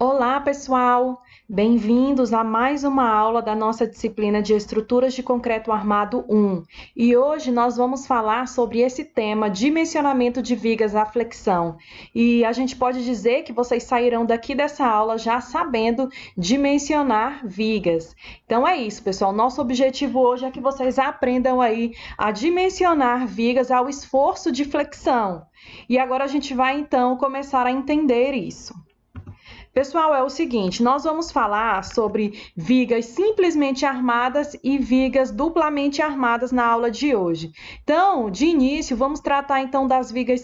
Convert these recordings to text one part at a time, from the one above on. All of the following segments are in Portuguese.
Olá, pessoal! Bem-vindos a mais uma aula da nossa disciplina de Estruturas de Concreto Armado 1. E hoje nós vamos falar sobre esse tema, dimensionamento de vigas à flexão. E a gente pode dizer que vocês sairão daqui dessa aula já sabendo dimensionar vigas. Então é isso, pessoal. Nosso objetivo hoje é que vocês aprendam aí a dimensionar vigas ao esforço de flexão. E agora a gente vai então começar a entender isso. Pessoal, é o seguinte, nós vamos falar sobre vigas simplesmente armadas e vigas duplamente armadas na aula de hoje. Então, de início, vamos tratar então das vigas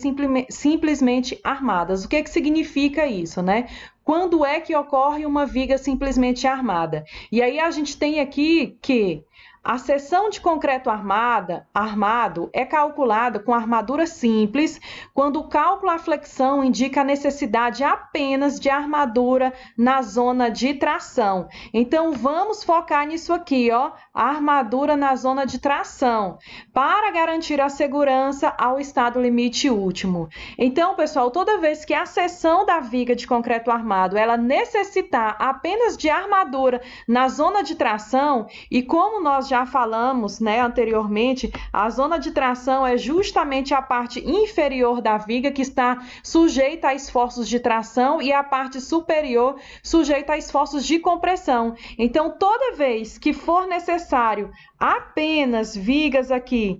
simplesmente armadas. O que significa isso, né? Quando é que ocorre uma viga simplesmente armada? E aí a gente tem aqui que a seção de concreto armado é calculada com armadura simples, quando o cálculo à flexão indica a necessidade apenas de armadura na zona de tração. Então, vamos focar nisso aqui, ó, a armadura na zona de tração, para garantir a segurança ao estado limite último. Então, pessoal, toda vez que a seção da viga de concreto armado ela necessitar apenas de armadura na zona de tração, e como nós já falamos, né, anteriormente, a zona de tração é justamente a parte inferior da viga que está sujeita a esforços de tração e a parte superior sujeita a esforços de compressão. Então, toda vez que for necessário apenas vigas aqui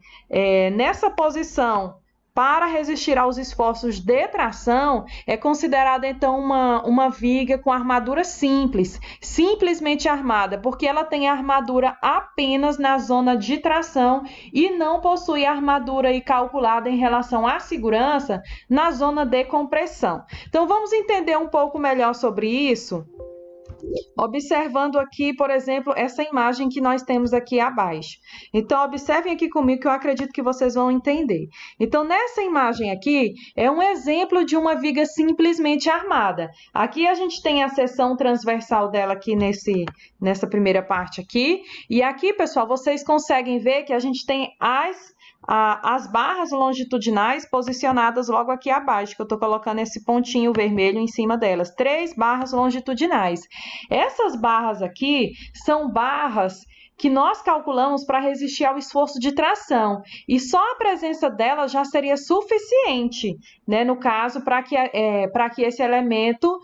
nessa posição para resistir aos esforços de tração, é considerada então uma viga com armadura simples, simplesmente armada, porque ela tem armadura apenas na zona de tração e não possui armadura calculada em relação à segurança na zona de compressão. Então vamos entender um pouco melhor sobre isso, observando aqui, por exemplo, essa imagem que nós temos aqui abaixo. Então, observem aqui comigo que eu acredito que vocês vão entender. Então, nessa imagem aqui, é um exemplo de uma viga simplesmente armada. Aqui a gente tem a seção transversal dela aqui nessa primeira parte aqui. E aqui, pessoal, vocês conseguem ver que a gente tem as barras longitudinais posicionadas logo aqui abaixo, que eu estou colocando esse pontinho vermelho em cima delas. 3 barras longitudinais. Essas barras aqui são barras que nós calculamos para resistir ao esforço de tração. E só a presença delas já seria suficiente, né, no caso, para que esse elemento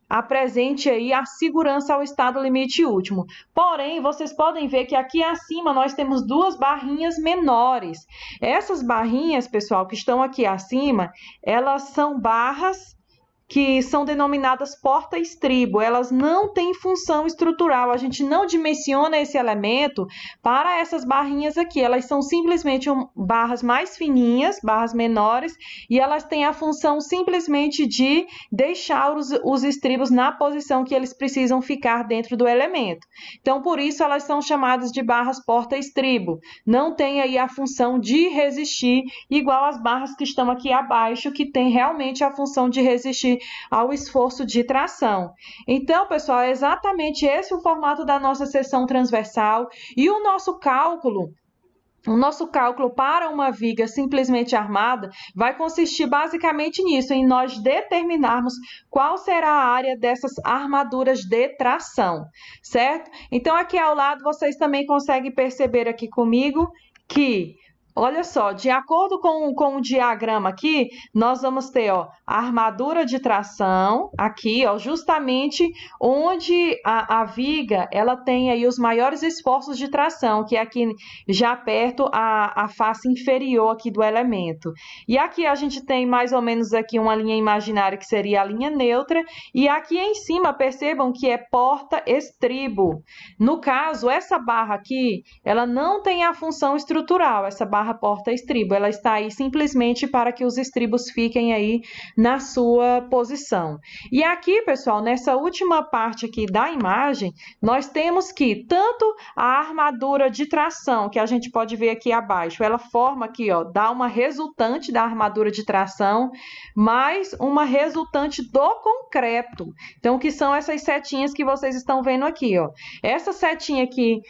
apresente aí a segurança ao estado limite último. Porém, vocês podem ver que aqui acima nós temos 2 barrinhas menores. Essas barrinhas, pessoal, que estão aqui acima, elas são barras que são denominadas porta-estribo, elas não têm função estrutural, a gente não dimensiona esse elemento para essas barrinhas aqui, elas são simplesmente barras mais fininhas, barras menores, e elas têm a função simplesmente de deixar os estribos na posição que eles precisam ficar dentro do elemento. Então, por isso, elas são chamadas de barras porta-estribo, não tem aí a função de resistir, igual as barras que estão aqui abaixo, que tem realmente a função de resistir ao esforço de tração. Então, pessoal, é exatamente esse o formato da nossa seção transversal e o nosso cálculo para uma viga simplesmente armada vai consistir basicamente nisso, em nós determinarmos qual será a área dessas armaduras de tração, certo? Então, aqui ao lado, vocês também conseguem perceber aqui comigo que, olha só, de acordo com o diagrama aqui, nós vamos ter, ó, a armadura de tração aqui, ó, justamente onde a viga ela tem aí os maiores esforços de tração, que é aqui já perto a face inferior aqui do elemento. E aqui a gente tem mais ou menos aqui uma linha imaginária que seria a linha neutra, e aqui em cima percebam que é porta-estribo. No caso, essa barra aqui, ela não tem a função estrutural, essa barra porta-estribo, ela está aí simplesmente para que os estribos fiquem aí na sua posição. E aqui, pessoal, nessa última parte aqui da imagem, nós temos que tanto a armadura de tração, que a gente pode ver aqui abaixo, ela forma aqui, ó, dá uma resultante da armadura de tração, mais uma resultante do concreto. Então, que são essas setinhas que vocês estão vendo aqui, ó. Essa setinha aqui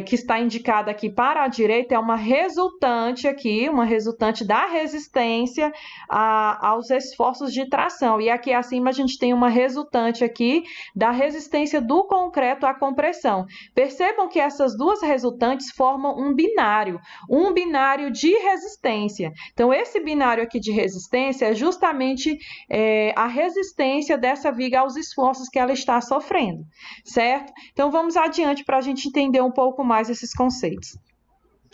que está indicada aqui para a direita é uma resultante aqui, uma resultante da resistência aos esforços de tração. E aqui acima a gente tem uma resultante aqui da resistência do concreto à compressão. Percebam que essas duas resultantes formam um binário de resistência. Então, esse binário aqui de resistência é justamente a resistência dessa viga aos esforços que ela está sofrendo, certo? Então, vamos adiante para a gente entender um pouco mais esses conceitos.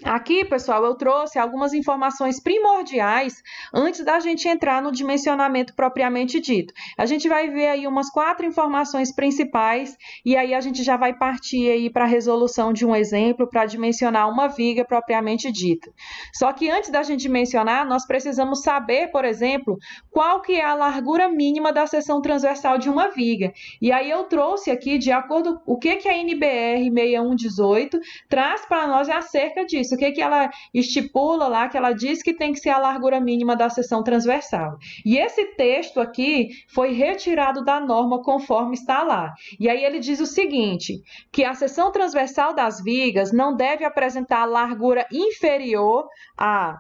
Aqui, pessoal, eu trouxe algumas informações primordiais antes da gente entrar no dimensionamento propriamente dito. A gente vai ver aí umas 4 informações principais e aí a gente já vai partir aí para a resolução de um exemplo para dimensionar uma viga propriamente dita. Só que antes da gente dimensionar, nós precisamos saber, por exemplo, qual que é a largura mínima da seção transversal de uma viga. E aí eu trouxe aqui, de acordo com o que a NBR 6118 traz para nós acerca disso. O que ela estipula lá, que ela diz que tem que ser a largura mínima da seção transversal. E esse texto aqui foi retirado da norma conforme está lá. E aí ele diz o seguinte, que a seção transversal das vigas não deve apresentar largura inferior a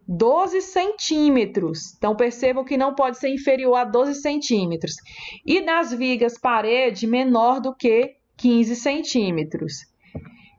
12 centímetros. Então, percebam que não pode ser inferior a 12 centímetros. E das vigas parede, menor do que 15 centímetros.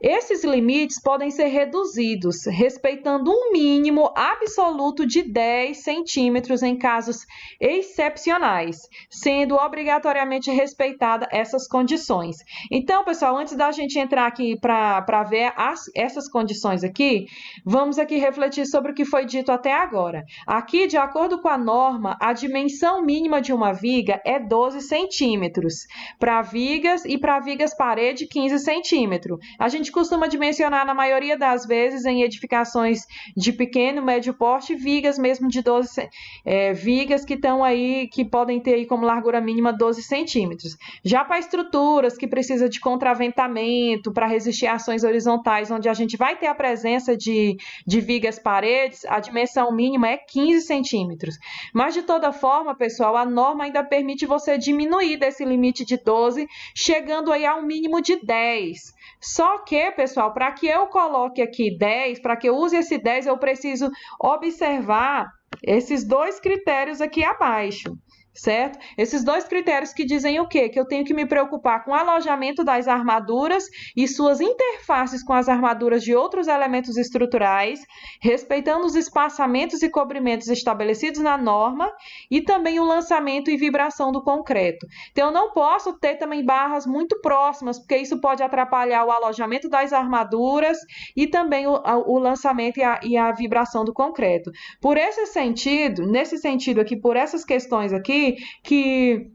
Esses limites podem ser reduzidos, respeitando um mínimo absoluto de 10 centímetros em casos excepcionais, sendo obrigatoriamente respeitada essas condições. Então, pessoal, antes da gente entrar aqui para ver essas condições aqui, vamos aqui refletir sobre o que foi dito até agora. Aqui, de acordo com a norma, a dimensão mínima de uma viga é 12 centímetros, para vigas e para vigas parede 15 centímetros. A gente costuma dimensionar na maioria das vezes em edificações de pequeno, médio porte, vigas mesmo de 12 vigas que estão aí, que podem ter aí como largura mínima 12 centímetros. Já para estruturas que precisam de contraventamento, para resistir a ações horizontais, onde a gente vai ter a presença de vigas paredes, a dimensão mínima é 15 centímetros. Mas de toda forma, pessoal, a norma ainda permite você diminuir desse limite de 12, chegando aí a um mínimo de 10. Só que, pessoal, para que eu coloque aqui 10, para que eu use esse 10, eu preciso observar esses 2 critérios aqui abaixo, certo? Esses 2 critérios que dizem o quê? Que eu tenho que me preocupar com o alojamento das armaduras e suas interfaces com as armaduras de outros elementos estruturais, respeitando os espaçamentos e cobrimentos estabelecidos na norma e também o lançamento e vibração do concreto. Então, eu não posso ter também barras muito próximas, porque isso pode atrapalhar o alojamento das armaduras e também o lançamento e a vibração do concreto. Por esse sentido, nesse sentido aqui, por essas questões aqui, que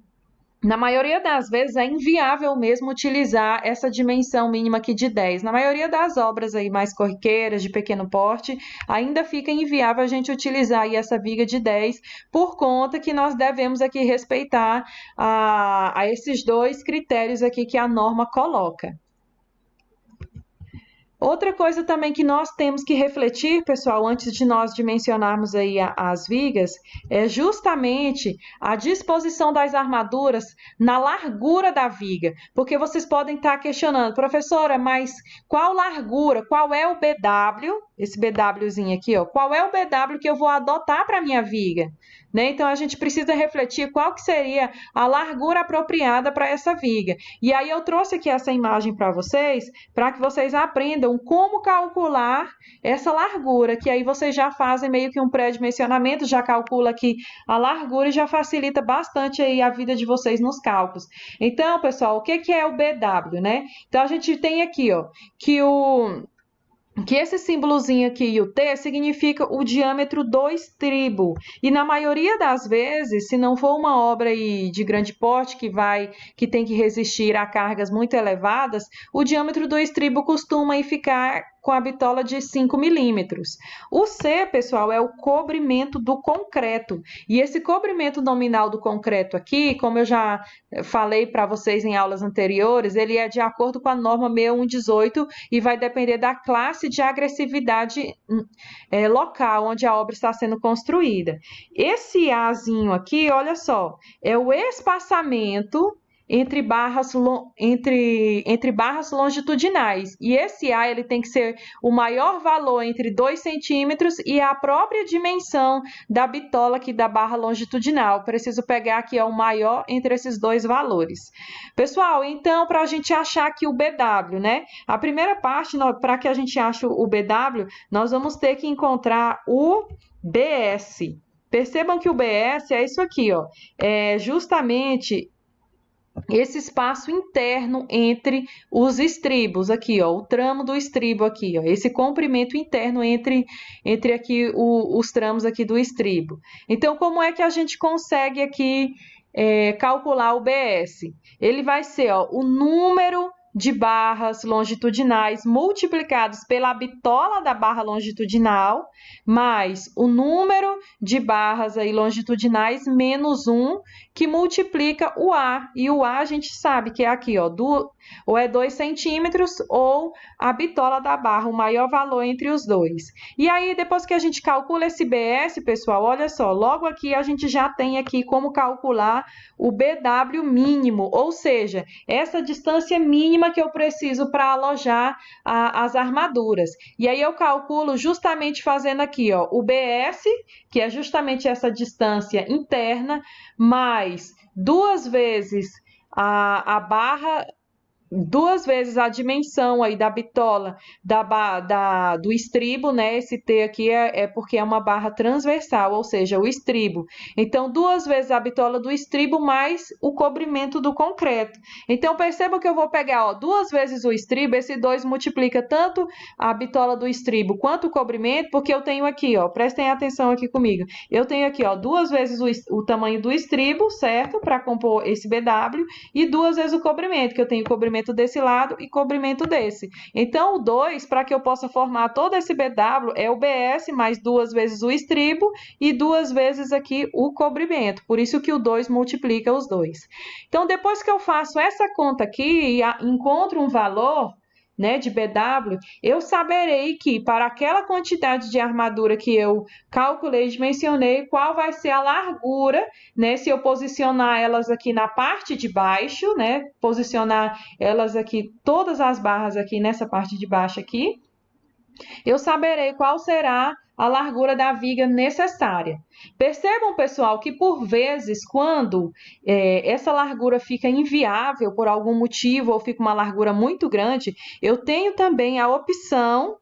na maioria das vezes é inviável mesmo utilizar essa dimensão mínima aqui de 10. Na maioria das obras aí mais corriqueiras, de pequeno porte, ainda fica inviável a gente utilizar aí essa viga de 10, por conta que nós devemos aqui respeitar a esses 2 critérios aqui que a norma coloca. Outra coisa também que nós temos que refletir, pessoal, antes de nós dimensionarmos aí as vigas, é justamente a disposição das armaduras na largura da viga, porque vocês podem estar questionando, professora, mas qual largura, qual é o BW, esse BWzinho aqui, ó, qual é o BW que eu vou adotar para a minha viga? Né? Então, a gente precisa refletir qual que seria a largura apropriada para essa viga. E aí eu trouxe aqui essa imagem para que vocês aprendam como calcular essa largura, que aí vocês já fazem meio que um pré-dimensionamento, já calcula aqui a largura e já facilita bastante aí a vida de vocês nos cálculos. Então, pessoal, o que é o BW, né? Então, a gente tem aqui, ó, que esse símbolozinho aqui e o T significa o diâmetro do estribo. E na maioria das vezes, se não for uma obra aí de grande porte que tem que resistir a cargas muito elevadas, o diâmetro do estribo costuma aí ficar com a bitola de 5 milímetros. O C, pessoal, é o cobrimento do concreto. E esse cobrimento nominal do concreto aqui, como eu já falei para vocês em aulas anteriores, ele é de acordo com a norma 6118 e vai depender da classe de agressividade local onde a obra está sendo construída. Esse Azinho aqui, olha só, é o espaçamento entre barras longitudinais. E esse A ele tem que ser o maior valor entre 2 centímetros e a própria dimensão da bitola aqui da barra longitudinal. Preciso pegar aqui ó, o maior entre esses dois valores. Pessoal, então, para a gente achar aqui o BW, né? A primeira parte, para que a gente ache o BW, nós vamos ter que encontrar o BS. Percebam que o BS é isso aqui, ó. É justamente esse espaço interno entre os estribos aqui, ó, o tramo do estribo aqui, ó, esse comprimento interno entre aqui os tramos aqui do estribo. Então, como é que a gente consegue aqui calcular o BS? Ele vai ser ó, o número de barras longitudinais multiplicados pela bitola da barra longitudinal, mais o número de barras aí longitudinais menos 1, que multiplica o A. E o A a gente sabe que é aqui, ó, ou é 2 centímetros ou a bitola da barra, o maior valor entre os dois. E aí, depois que a gente calcula esse BS, pessoal, olha só, logo aqui a gente já tem aqui como calcular o BW mínimo, ou seja, essa distância mínima que eu preciso para alojar as armaduras. E aí eu calculo justamente fazendo aqui, ó, o BS, que é justamente essa distância interna, mais 2 vezes a barra, 2 vezes a dimensão aí da bitola do estribo, né? Esse T aqui é porque é uma barra transversal, ou seja, o estribo. Então, 2 vezes a bitola do estribo mais o cobrimento do concreto. Então, perceba que eu vou pegar, ó, 2 vezes o estribo, esse 2 multiplica tanto a bitola do estribo quanto o cobrimento, porque eu tenho aqui, ó, prestem atenção aqui comigo. Eu tenho aqui, ó, 2 vezes o tamanho do estribo, certo? Para compor esse BW, e 2 vezes o cobrimento, que eu tenho cobrimento desse lado e cobrimento desse. Então, o 2, para que eu possa formar todo esse BW, é o BS mais 2 vezes o estribo e 2 vezes aqui o cobrimento. Por isso que o 2 multiplica os dois. Então, depois que eu faço essa conta aqui e encontro um valor, né, de BW, eu saberei que para aquela quantidade de armadura que eu calculei e dimensionei, qual vai ser a largura, né, se eu posicionar elas aqui na parte de baixo, né, posicionar elas aqui, todas as barras aqui nessa parte de baixo aqui, eu saberei qual será a largura da viga necessária. Percebam, pessoal, que por vezes, quando essa largura fica inviável por algum motivo ou fica uma largura muito grande, eu tenho também a opção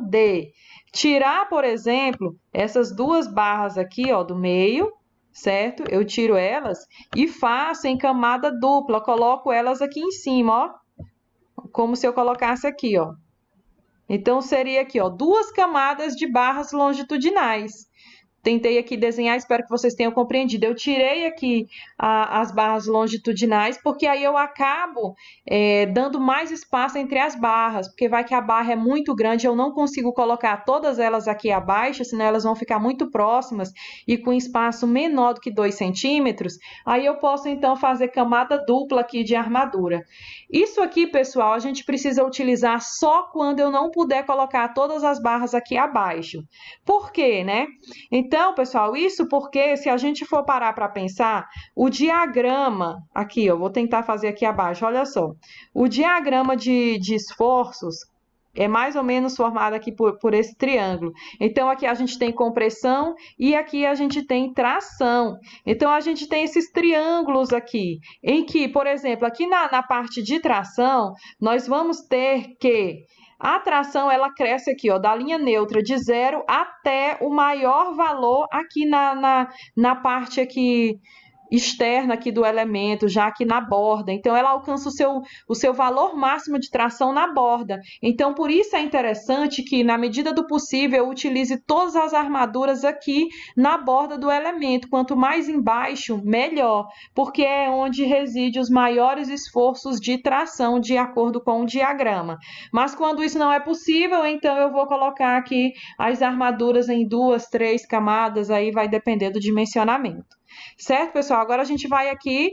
de tirar, por exemplo, essas 2 barras aqui, ó, do meio, certo? Eu tiro elas e faço em camada dupla, coloco elas aqui em cima, ó, como se eu colocasse aqui, ó. Então, seria aqui, ó, 2 camadas de barras longitudinais. Tentei aqui desenhar, espero que vocês tenham compreendido. Eu tirei aqui as barras longitudinais, porque aí eu acabo dando mais espaço entre as barras, porque vai que a barra é muito grande, eu não consigo colocar todas elas aqui abaixo, senão elas vão ficar muito próximas e com espaço menor do que 2 centímetros. Aí eu posso, então, fazer camada dupla aqui de armadura. Isso aqui, pessoal, a gente precisa utilizar só quando eu não puder colocar todas as barras aqui abaixo. Por quê, né? Então, pessoal, isso porque se a gente for parar para pensar, o diagrama, aqui, eu vou tentar fazer aqui abaixo, olha só. O diagrama de esforços é mais ou menos formado aqui por esse triângulo. Então, aqui a gente tem compressão e aqui a gente tem tração. Então, a gente tem esses triângulos aqui, em que, por exemplo, aqui na parte de tração, nós vamos ter que a tração, ela cresce aqui, ó, da linha neutra de 0 até o maior valor aqui na parte aqui externa aqui do elemento, já aqui na borda. Então, ela alcança o seu valor máximo de tração na borda. Então, por isso é interessante que, na medida do possível, eu utilize todas as armaduras aqui na borda do elemento. Quanto mais embaixo, melhor, porque é onde reside os maiores esforços de tração, de acordo com o diagrama. Mas, quando isso não é possível, então eu vou colocar aqui as armaduras em 2, 3 camadas, aí vai depender do dimensionamento. Certo, pessoal? Agora a gente vai aqui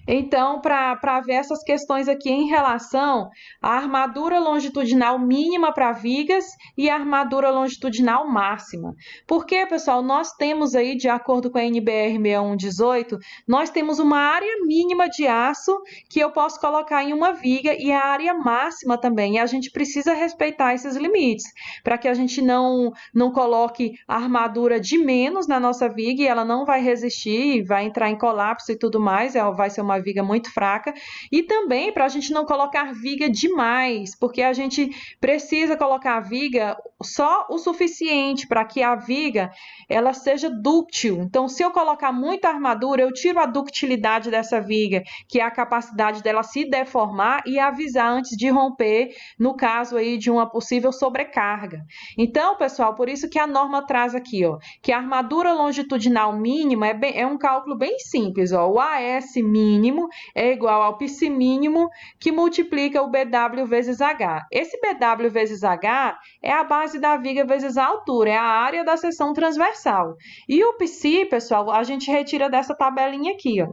Então, para ver essas questões aqui em relação à armadura longitudinal mínima para vigas e a armadura longitudinal máxima. Porque, pessoal, nós temos aí, de acordo com a NBR 6118, nós temos uma área mínima de aço que eu posso colocar em uma viga e a área máxima também. E a gente precisa respeitar esses limites, para que a gente não coloque a armadura de menos na nossa viga e ela não vai resistir, vai entrar em colapso e tudo mais, vai ser uma viga muito fraca. E também para a gente não colocar viga demais, porque a gente precisa colocar a viga só o suficiente para que a viga ela seja dúctil. Então, se eu colocar muita armadura, eu tiro a ductilidade dessa viga, que é a capacidade dela se deformar e avisar antes de romper, no caso aí de uma possível sobrecarga. Então, pessoal, por isso que a norma traz aqui, ó, que a armadura longitudinal mínima é um cálculo bem simples, ó. O AS mínimo é igual ao PC mínimo que multiplica o BW vezes H. Esse BW vezes H é a base da viga vezes a altura, é a área da seção transversal. E o PC, pessoal, a gente retira dessa tabelinha aqui, ó.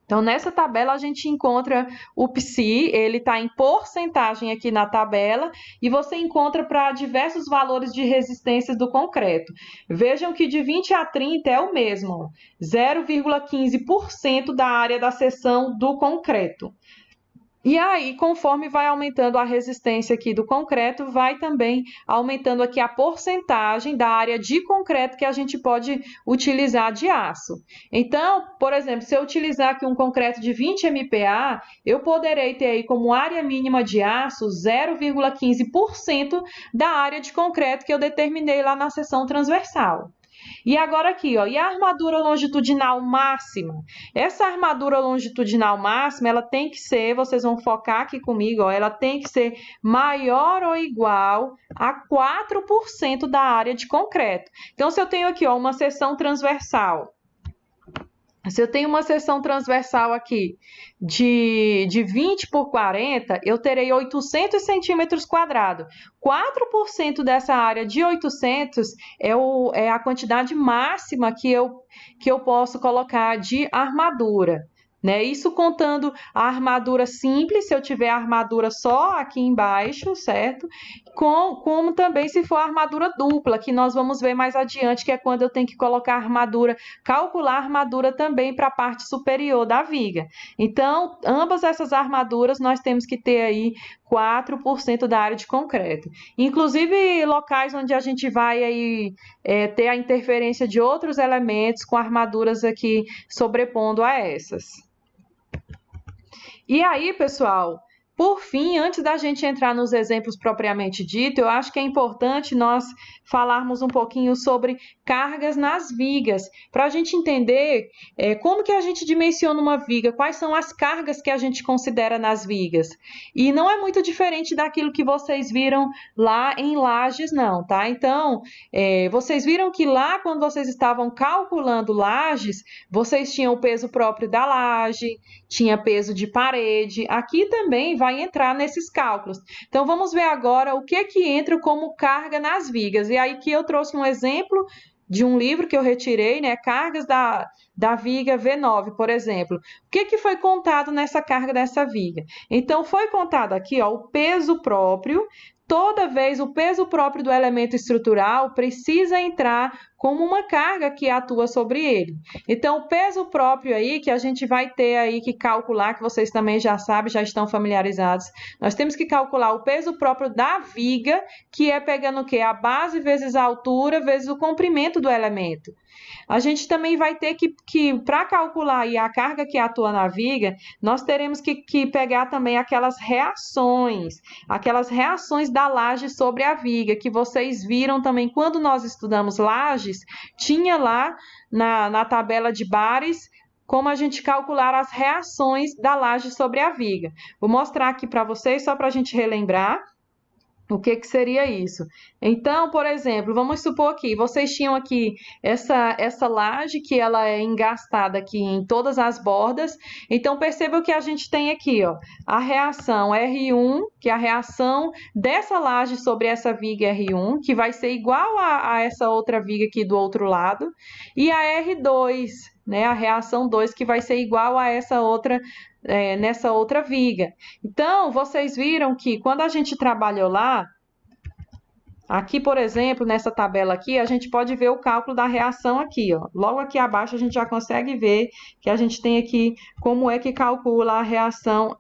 Então, nessa tabela, a gente encontra o PSI, ele está em porcentagem aqui na tabela, e você encontra para diversos valores de resistência do concreto. Vejam que de 20 a 30 é o mesmo, 0,15% da área da seção do concreto. E aí, conforme vai aumentando a resistência aqui do concreto, vai também aumentando aqui a porcentagem da área de concreto que a gente pode utilizar de aço. Então, por exemplo, se eu utilizar aqui um concreto de 20 MPa, eu poderei ter aí como área mínima de aço 0,15% da área de concreto que eu determinei lá na seção transversal. E agora aqui, ó, e a armadura longitudinal máxima? Essa armadura longitudinal máxima, ela tem que ser, vocês vão focar aqui comigo, ó, ela tem que ser maior ou igual a 4% da área de concreto. Então, se eu tenho aqui, ó, uma seção transversal, se eu tenho uma seção transversal aqui de 20 por 40, eu terei 800 centímetros quadrados. 4% dessa área de 800 é a quantidade máxima que eu posso colocar de armadura. Né? Isso contando a armadura simples, se eu tiver a armadura só aqui embaixo, certo? Como também se for a armadura dupla, que nós vamos ver mais adiante, que é quando eu tenho que colocar a armadura, calcular a armadura também para a parte superior da viga. Então, ambas essas armaduras nós temos que ter aí 4% da área de concreto. Inclusive, locais onde a gente vai aí, ter a interferência de outros elementos com armaduras aqui sobrepondo a essas. E aí, pessoal, por fim, antes da gente entrar nos exemplos propriamente dito, eu acho que é importante nós falarmos um pouquinho sobre cargas nas vigas, para a gente entender como que a gente dimensiona uma viga, quais são as cargas que a gente considera nas vigas. E não é muito diferente daquilo que vocês viram lá em lajes, não, tá? Então, vocês viram que lá, quando vocês estavam calculando lajes, vocês tinham o peso próprio da laje, tinha peso de parede, aqui também vai entrar nesses cálculos. Então, vamos ver agora o que entra como carga nas vigas. E aí que eu trouxe um exemplo de um livro que eu retirei, né? Cargas da viga V9, por exemplo. O que foi contado nessa carga dessa viga? Então, foi contado aqui, ó, o peso próprio. Toda vez o peso próprio do elemento estrutural precisa entrar como uma carga que atua sobre ele. Então, o peso próprio aí, que a gente vai ter aí que calcular, que vocês também já sabem, já estão familiarizados, nós temos que calcular o peso próprio da viga, que é pegando o quê? A base vezes a altura vezes o comprimento do elemento. A gente também vai ter que para calcular aí a carga que atua na viga, nós teremos que pegar também aquelas reações da laje sobre a viga, que vocês viram também quando nós estudamos lajes, tinha lá na tabela de bares como a gente calcular as reações da laje sobre a viga. Vou mostrar aqui para vocês, só para a gente relembrar. O que seria isso? Então, por exemplo, vamos supor aqui, vocês tinham aqui essa laje que ela é engastada aqui em todas as bordas. Então, perceba o que a gente tem aqui, ó, a reação R1, que é a reação dessa laje sobre essa viga R1, que vai ser igual a essa outra viga aqui do outro lado, e a R2, né? A reação 2 que vai ser igual a essa outra, nessa outra viga. Então, vocês viram que quando a gente trabalhou lá, aqui, por exemplo, nessa tabela aqui, a gente pode ver o cálculo da reação aqui, ó. Logo aqui abaixo a gente já consegue ver que a gente tem aqui como é que calcula a reação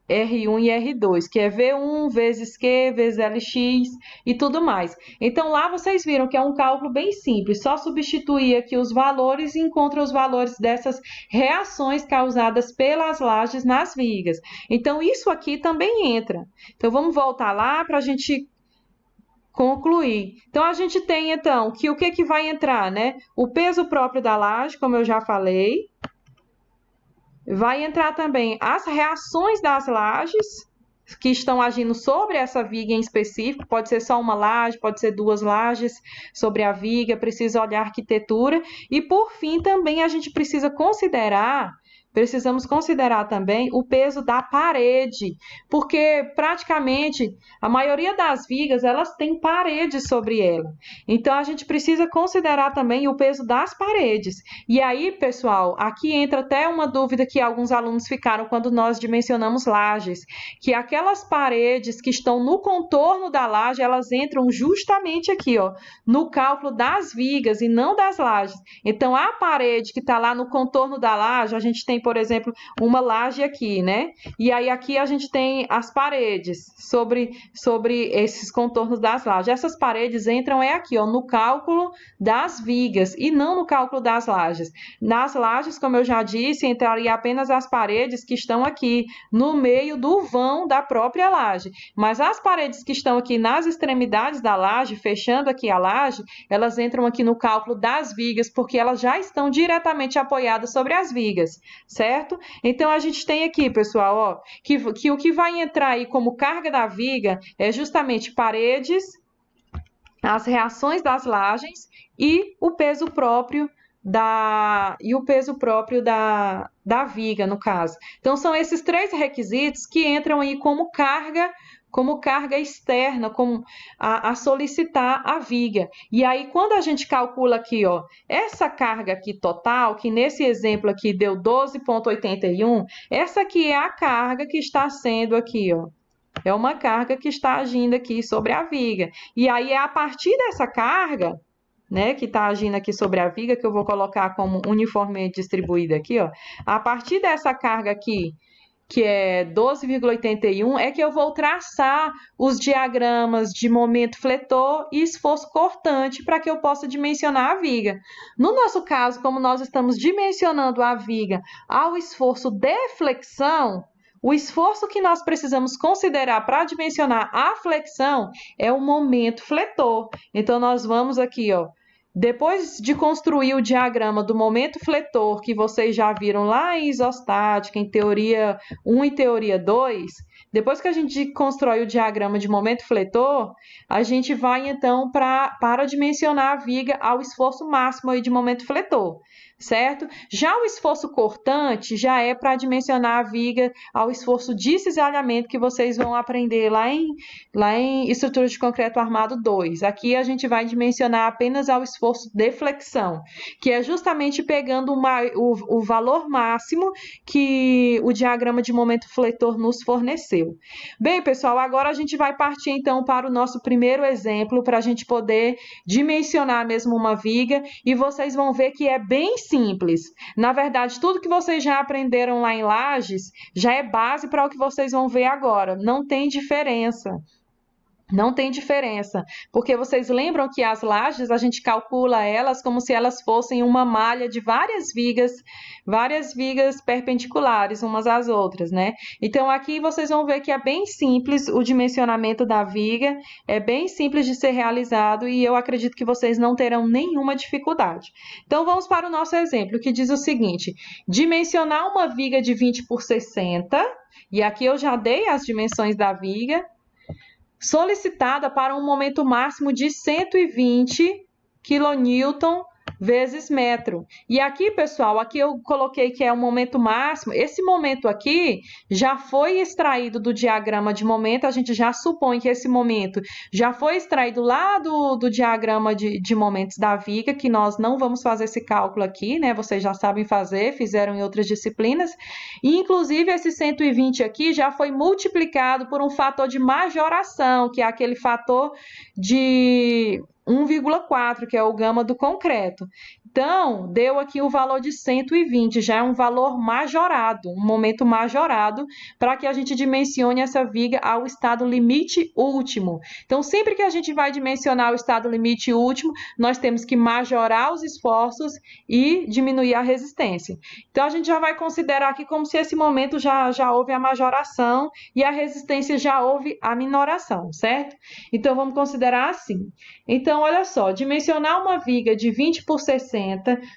R1 e R2, que é V1 vezes Q vezes Lx e tudo mais. Então, lá vocês viram que é um cálculo bem simples, só substituir aqui os valores e encontra os valores dessas reações causadas pelas lajes nas vigas. Então, isso aqui também entra. Então, vamos voltar lá para a gente concluir. Então, a gente tem, então, que o que vai entrar, né? O peso próprio da laje, como eu já falei. Vai entrar também as reações das lajes que estão agindo sobre essa viga em específico. Pode ser só uma laje, pode ser duas lajes sobre a viga, precisa olhar a arquitetura. E, por fim, também a gente precisamos considerar também o peso da parede, porque praticamente a maioria das vigas elas têm paredes sobre ela. Então a gente precisa considerar também o peso das paredes. E aí, pessoal, aqui entra até uma dúvida que alguns alunos ficaram quando nós dimensionamos lajes, que aquelas paredes que estão no contorno da laje, elas entram justamente aqui, ó, no cálculo das vigas e não das lajes. Então a parede que está lá no contorno da laje, a gente tem, por exemplo, uma laje aqui, né? E aí aqui a gente tem as paredes sobre esses contornos das lajes. Essas paredes entram aqui, ó, no cálculo das vigas e não no cálculo das lajes. Nas lajes, como eu já disse, entraria apenas as paredes que estão aqui no meio do vão da própria laje. Mas as paredes que estão aqui nas extremidades da laje, fechando aqui a laje, elas entram aqui no cálculo das vigas, porque elas já estão diretamente apoiadas sobre as vigas, certo? Então, a gente tem aqui, pessoal, ó, que o que vai entrar aí como carga da viga é justamente paredes, as reações das lajes e o peso próprio da viga, no caso. Então, são esses três requisitos que entram aí como carga externa, como a solicitar a viga. E aí, quando a gente calcula aqui, ó, essa carga aqui total, que nesse exemplo aqui deu 12,81, essa aqui é a carga que está sendo aqui, ó. É uma carga que está agindo aqui sobre a viga. E aí, é a partir dessa carga, né, que está agindo aqui sobre a viga, que eu vou colocar como uniformemente distribuída aqui, ó. A partir dessa carga aqui, que é 12,81, é que eu vou traçar os diagramas de momento fletor e esforço cortante para que eu possa dimensionar a viga. No nosso caso, como nós estamos dimensionando a viga ao esforço de flexão, o esforço que nós precisamos considerar para dimensionar a flexão é o momento fletor. Então, nós vamos aqui, ó, depois de construir o diagrama do momento fletor, que vocês já viram lá em isostática, em teoria 1 e teoria 2, depois que a gente constrói o diagrama de momento fletor, a gente vai, então, para dimensionar a viga ao esforço máximo aí de momento fletor, certo? Já o esforço cortante já é para dimensionar a viga ao esforço de cisalhamento que vocês vão aprender lá em estrutura de concreto armado 2. Aqui a gente vai dimensionar apenas ao esforço de flexão, que é justamente pegando o valor máximo que o diagrama de momento fletor nos forneceu. Bem, pessoal, agora a gente vai partir então para o nosso primeiro exemplo, para a gente poder dimensionar mesmo uma viga, e vocês vão ver que é bem simples. Na verdade, tudo que vocês já aprenderam lá em Lages já é base para o que vocês vão ver agora. Não tem diferença. Não tem diferença, porque vocês lembram que as lajes a gente calcula elas como se elas fossem uma malha de várias vigas perpendiculares umas às outras, né? Então aqui vocês vão ver que é bem simples o dimensionamento da viga, é bem simples de ser realizado e eu acredito que vocês não terão nenhuma dificuldade. Então vamos para o nosso exemplo, que diz o seguinte: dimensionar uma viga de 20 por 60, e aqui eu já dei as dimensões da viga, solicitada para um momento máximo de 120 kN vezes metro. E aqui, pessoal, aqui eu coloquei que é o momento máximo. Esse momento aqui já foi extraído do diagrama de momento, a gente já supõe que esse momento já foi extraído lá do diagrama de momentos da viga, que nós não vamos fazer esse cálculo aqui, né? Vocês já sabem fazer, fizeram em outras disciplinas. E, inclusive, esse 120 aqui já foi multiplicado por um fator de majoração, que é aquele fator de 1,4, que é o gama do concreto. Então, deu aqui o valor de 120, já é um valor majorado, um momento majorado, para que a gente dimensione essa viga ao estado limite último. Então, sempre que a gente vai dimensionar o estado limite último, nós temos que majorar os esforços e diminuir a resistência. Então, a gente já vai considerar aqui como se esse momento já houve a majoração e a resistência já houve a minoração, certo? Então, vamos considerar assim. Então, olha só, dimensionar uma viga de 20 por 60,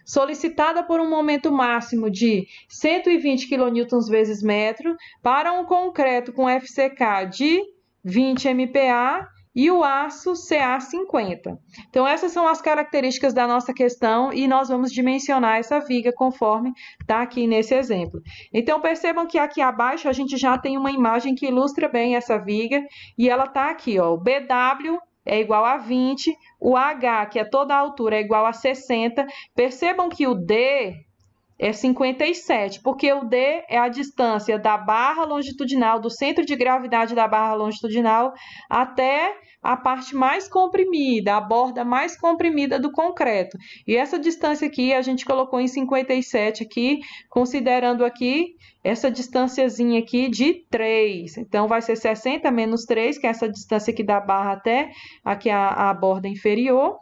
solicitada por um momento máximo de 120 kN vezes metro, para um concreto com FCK de 20 MPa e o aço CA50. Então, essas são as características da nossa questão e nós vamos dimensionar essa viga conforme está aqui nesse exemplo. Então, percebam que aqui abaixo a gente já tem uma imagem que ilustra bem essa viga e ela está aqui, ó, o BW é igual a 20, o H, que é toda a altura, é igual a 60. Percebam que o D é 57, porque o D é a distância da barra longitudinal, do centro de gravidade da barra longitudinal, até a parte mais comprimida, a borda mais comprimida do concreto. E essa distância aqui a gente colocou em 57 aqui, considerando aqui essa distânciazinha aqui de 3. Então, vai ser 60 menos 3, que é essa distância aqui da barra até aqui a borda inferior.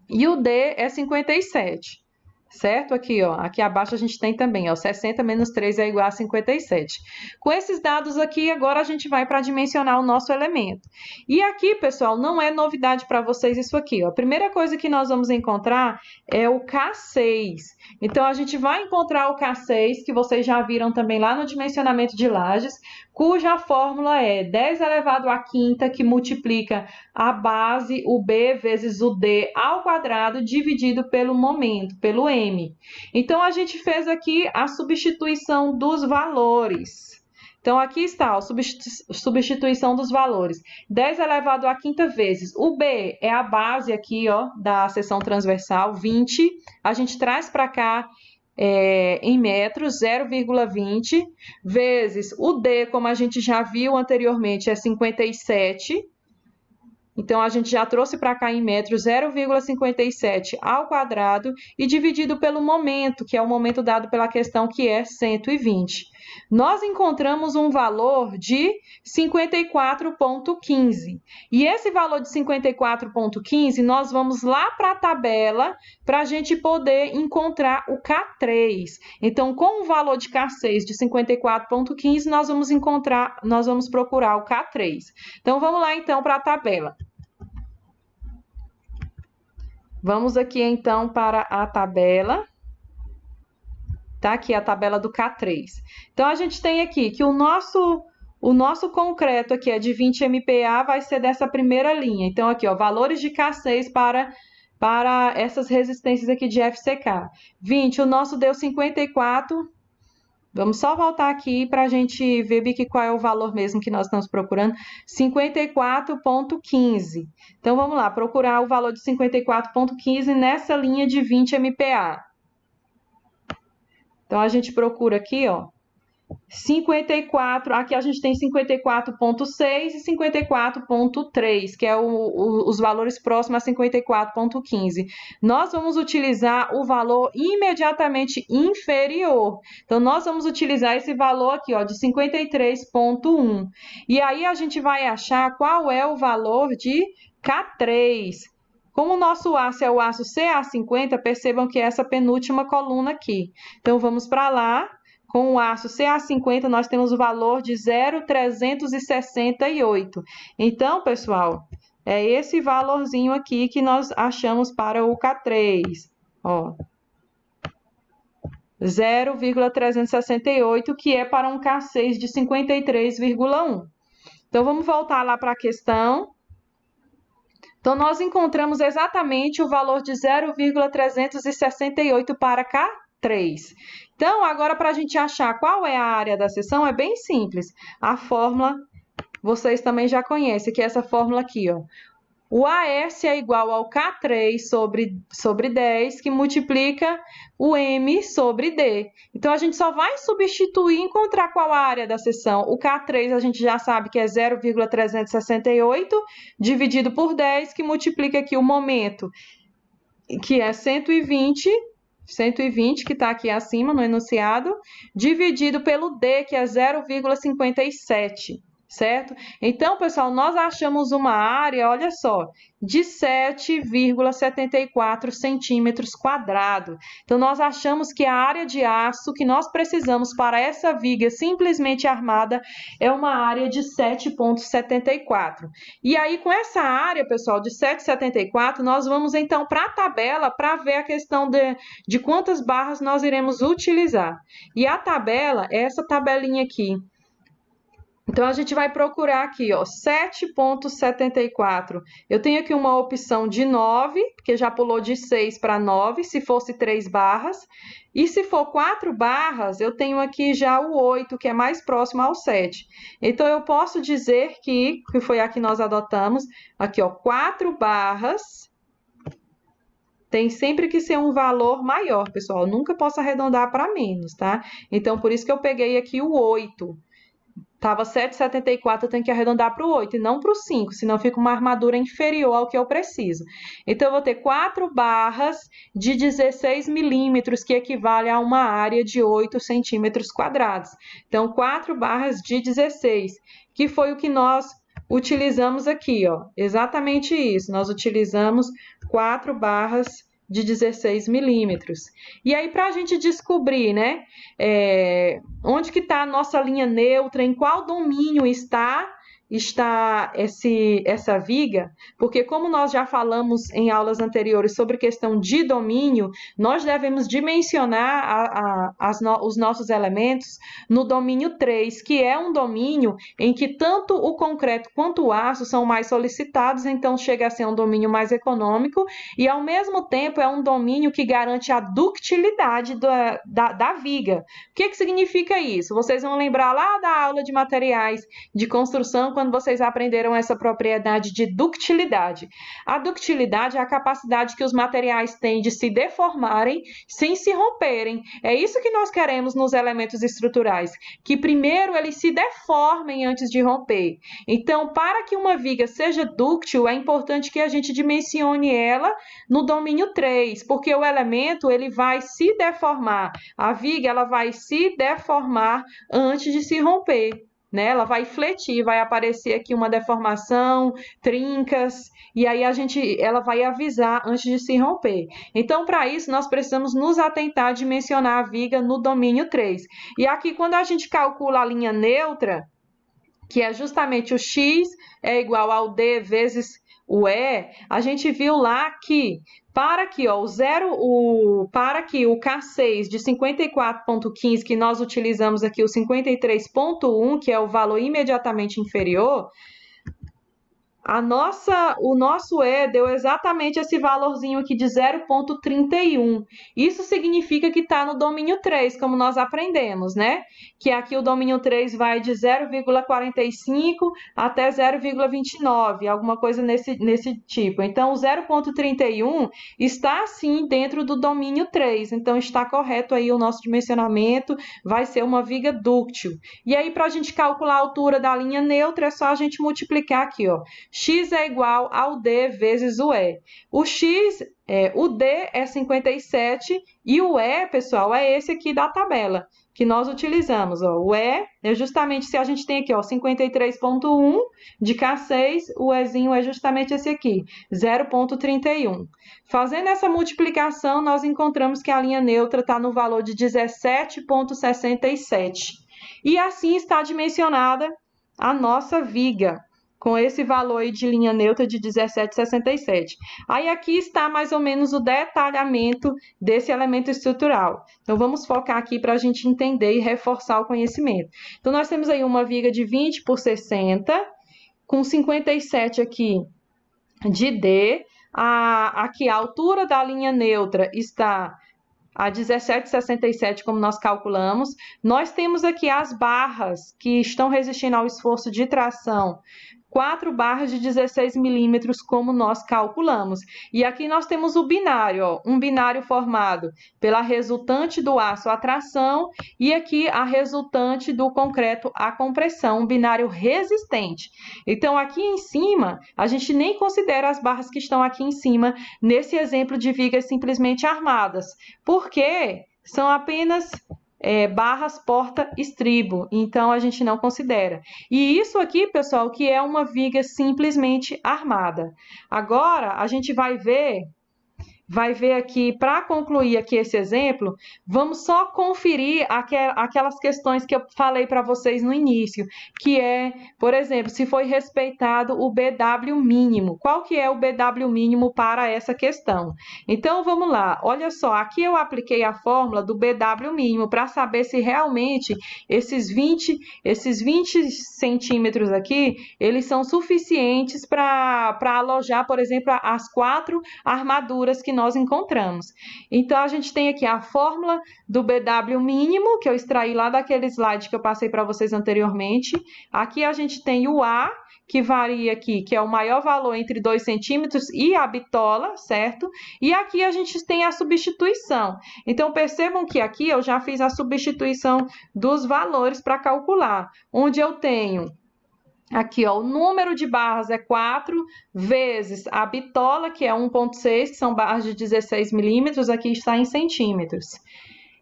E o D é 57. Certo? Aqui, ó, aqui abaixo a gente tem também, ó, 60 menos 3 é igual a 57. Com esses dados aqui, agora a gente vai para dimensionar o nosso elemento. E aqui, pessoal, não é novidade para vocês isso aqui, ó. A primeira coisa que nós vamos encontrar é o K6. Então, a gente vai encontrar o K6, que vocês já viram também lá no dimensionamento de lajes, cuja fórmula é 10 elevado à quinta, que multiplica a base, o B, vezes o D ao quadrado, dividido pelo momento, pelo M. Então, a gente fez aqui a substituição dos valores. Então, aqui está a substituição dos valores. 10 elevado à quinta vezes. O B é a base aqui, ó, da seção transversal, 20. A gente traz para cá em metros, 0,20, vezes o D, como a gente já viu anteriormente, é 57. Então, a gente já trouxe para cá em metros 0,57 ao quadrado e dividido pelo momento, que é o momento dado pela questão, que é 120. Nós encontramos um valor de 54,15. E esse valor de 54,15, nós vamos lá para a tabela para a gente poder encontrar o K3. Então, com o valor de K6 de 54,15, nós vamos procurar o K3. Então, vamos lá então para a tabela. Vamos aqui então para a tabela. Tá aqui a tabela do K3. Então, a gente tem aqui que o nosso concreto aqui é de 20 MPa, vai ser dessa primeira linha. Então, aqui, ó, valores de K6 para essas resistências aqui de FCK. 20, o nosso deu 54. Vamos só voltar aqui para a gente ver qual é o valor mesmo que nós estamos procurando. 54,15. Então, vamos lá, procurar o valor de 54,15 nessa linha de 20 MPa. Então, a gente procura aqui, ó, 54, aqui a gente tem 54,6 e 54,3, que é os valores próximos a 54,15. Nós vamos utilizar o valor imediatamente inferior. Então, nós vamos utilizar esse valor aqui, ó, de 53,1. E aí, a gente vai achar qual é o valor de K3. Como o nosso aço é o aço CA50, percebam que é essa penúltima coluna aqui. Então, vamos para lá. Com o aço CA50, nós temos o valor de 0,368. Então, pessoal, é esse valorzinho aqui que nós achamos para o K3. Ó, 0,368, que é para um K6 de 53,1. Então, vamos voltar lá para a questão. Então, nós encontramos exatamente o valor de 0,368 para K3. Então, agora, para a gente achar qual é a área da seção, é bem simples. A fórmula, vocês também já conhecem, que é essa fórmula aqui, ó. O AS é igual ao K3 sobre 10, que multiplica o M sobre D. Então, a gente só vai substituir e encontrar qual a área da seção. O K3 a gente já sabe que é 0,368 dividido por 10, que multiplica aqui o momento, que é 120, que está aqui acima no enunciado, dividido pelo D, que é 0,57. Certo? Então, pessoal, nós achamos uma área, olha só, de 7,74 centímetros quadrados. Então, nós achamos que a área de aço que nós precisamos para essa viga simplesmente armada é uma área de 7,74. E aí, com essa área, pessoal, de 7,74, nós vamos, então, para a tabela para ver a questão de quantas barras nós iremos utilizar. E a tabela é essa tabelinha aqui. Então, a gente vai procurar aqui, ó, 7,74. Eu tenho aqui uma opção de 9, porque já pulou de 6 para 9, se fosse 3 barras. E se for 4 barras, eu tenho aqui já o 8, que é mais próximo ao 7. Então, eu posso dizer que foi a que nós adotamos, aqui, ó, 4 barras. Tem sempre que ser um valor maior, pessoal. Eu nunca posso arredondar para menos, tá? Então, por isso que eu peguei aqui o 8. Estava 7,74, eu tenho que arredondar para o 8 e não para o 5, senão fica uma armadura inferior ao que eu preciso. Então, eu vou ter 4 barras de 16 milímetros, que equivale a uma área de 8 centímetros quadrados. Então, 4 barras de 16, que foi o que nós utilizamos aqui, ó. Exatamente isso, nós utilizamos 4 barras de 16 milímetros. E aí, para a gente descobrir, né, onde que está a nossa linha neutra, em qual domínio está essa viga, porque como nós já falamos em aulas anteriores sobre questão de domínio, nós devemos dimensionar os nossos elementos no domínio 3, que é um domínio em que tanto o concreto quanto o aço são mais solicitados, então chega a ser um domínio mais econômico e, ao mesmo tempo, é um domínio que garante a ductilidade da viga. O que significa isso? Vocês vão lembrar lá da aula de materiais de construção, quando vocês aprenderam essa propriedade de ductilidade. A ductilidade é a capacidade que os materiais têm de se deformarem sem se romperem. É isso que nós queremos nos elementos estruturais, que primeiro eles se deformem antes de romper. Então, para que uma viga seja dúctil, é importante que a gente dimensione ela no domínio 3, porque o elemento ele vai se deformar. A viga ela vai se deformar antes de se romper. Né? Ela vai fletir, vai aparecer aqui uma deformação, trincas, e aí ela vai avisar antes de se romper. Então, para isso, nós precisamos nos atentar a dimensionar a viga no domínio 3. E aqui, quando a gente calcula a linha neutra, que é justamente o x é igual ao d vezes o E, a gente viu lá que para que o K6 de 54,15, que nós utilizamos aqui o 53,1, que é o valor imediatamente inferior, o nosso E deu exatamente esse valorzinho aqui de 0,31. Isso significa que está no domínio 3, como nós aprendemos, né? Que aqui o domínio 3 vai de 0,45 até 0,29, alguma coisa nesse tipo. Então, o 0,31 está, sim, dentro do domínio 3. Então, está correto aí o nosso dimensionamento, vai ser uma viga dúctil. E aí, para a gente calcular a altura da linha neutra, é só a gente multiplicar aqui, ó. X é igual ao D vezes o E. O D é 57 e o E, pessoal, é esse aqui da tabela que nós utilizamos. Ó. O E é justamente, se a gente tem aqui, ó, 53,1 de K6, o Ezinho é justamente esse aqui, 0,31. Fazendo essa multiplicação, nós encontramos que a linha neutra está no valor de 17,67. E assim está dimensionada a nossa viga, com esse valor aí de linha neutra de 17,67. Aí aqui está mais ou menos o detalhamento desse elemento estrutural. Então, vamos focar aqui para a gente entender e reforçar o conhecimento. Então, nós temos aí uma viga de 20 por 60, com 57 aqui de D. Aqui a altura da linha neutra está a 17,67, como nós calculamos. Nós temos aqui as barras que estão resistindo ao esforço de tração, 4 barras de 16 milímetros, como nós calculamos. E aqui nós temos o binário, ó, um binário formado pela resultante do aço à tração e aqui a resultante do concreto à compressão, um binário resistente. Então, aqui em cima, a gente nem considera as barras que estão aqui em cima nesse exemplo de vigas simplesmente armadas, porque são apenas barras porta-estribo, então a gente não considera. E isso aqui, pessoal, que é uma viga simplesmente armada. Agora, a gente vai ver aqui, para concluir aqui esse exemplo, vamos só conferir aquelas questões que eu falei para vocês no início, que é, por exemplo, se foi respeitado o BW mínimo. Qual que é o BW mínimo para essa questão? Então, vamos lá. Olha só, aqui eu apliquei a fórmula do BW mínimo para saber se realmente esses 20 centímetros aqui, eles são suficientes para alojar, por exemplo, as 4 armaduras que nós encontramos. Então, a gente tem aqui a fórmula do BW mínimo, que eu extraí lá daquele slide que eu passei para vocês anteriormente. Aqui a gente tem o A, que varia aqui, que é o maior valor entre 2 centímetros, e a bitola, certo? E aqui a gente tem a substituição. Então, percebam que aqui eu já fiz a substituição dos valores para calcular, onde eu tenho aqui, ó, o número de barras é 4, vezes a bitola, que é 1,6, que são barras de 16 milímetros, aqui está em centímetros.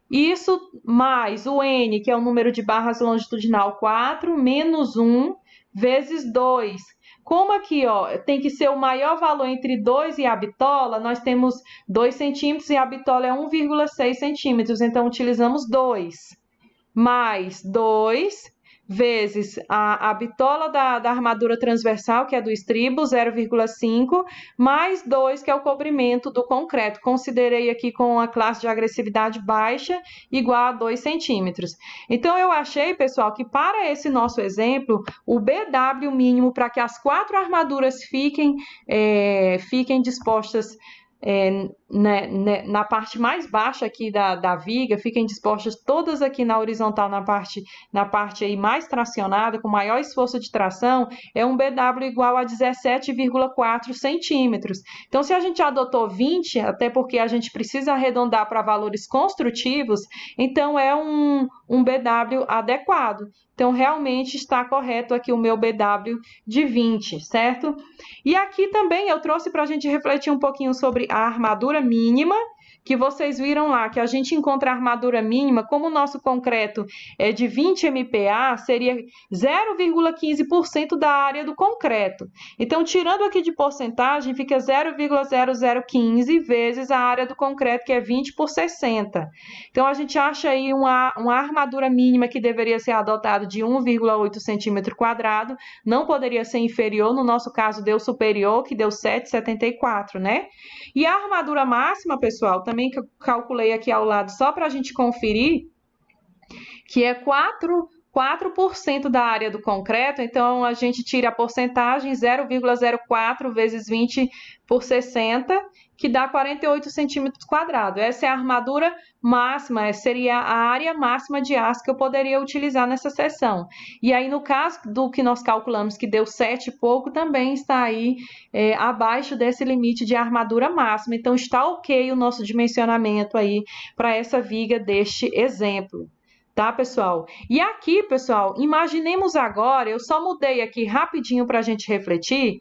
Isso mais o N, que é o número de barras longitudinal, 4, menos 1, vezes 2. Como aqui, ó, tem que ser o maior valor entre 2 e a bitola, nós temos 2 centímetros e a bitola é 1,6 centímetros, então utilizamos 2. Mais 2 vezes a bitola da armadura transversal, que é do estribo, 0,5, mais 2, que é o cobrimento do concreto. Considerei aqui com a classe de agressividade baixa, igual a 2 centímetros. Então, eu achei, pessoal, que para esse nosso exemplo, o BW mínimo para que as 4 armaduras fiquem dispostas na parte mais baixa aqui da viga, fiquem dispostas todas aqui na horizontal, na parte aí mais tracionada, com maior esforço de tração, é um BW igual a 17,4 centímetros. Então, se a gente adotou 20, até porque a gente precisa arredondar para valores construtivos, então é um BW adequado. Então, realmente está correto aqui o meu BW de 20, certo? E aqui também eu trouxe para a gente refletir um pouquinho sobre a armadura mínima, que vocês viram lá, que a gente encontra a armadura mínima, como o nosso concreto é de 20 MPa, seria 0,15% da área do concreto. Então, tirando aqui de porcentagem, fica 0,0015 vezes a área do concreto, que é 20 por 60. Então, a gente acha aí uma armadura mínima que deveria ser adotada de 1,8 centímetro quadrado, não poderia ser inferior, no nosso caso deu superior, que deu 7,74, né? E a armadura máxima, pessoal, também que eu calculei aqui ao lado só para a gente conferir, que é 4% da área do concreto, então a gente tira a porcentagem 0,04 vezes 20 por 60, que dá 48 centímetros quadrados. Essa é a armadura máxima, seria a área máxima de aço que eu poderia utilizar nessa seção. E aí, no caso do que nós calculamos, que deu 7 e pouco, também está aí abaixo desse limite de armadura máxima. Então, está ok o nosso dimensionamento aí para essa viga deste exemplo. Tá, pessoal? E aqui, pessoal, imaginemos agora, eu só mudei aqui rapidinho para a gente refletir,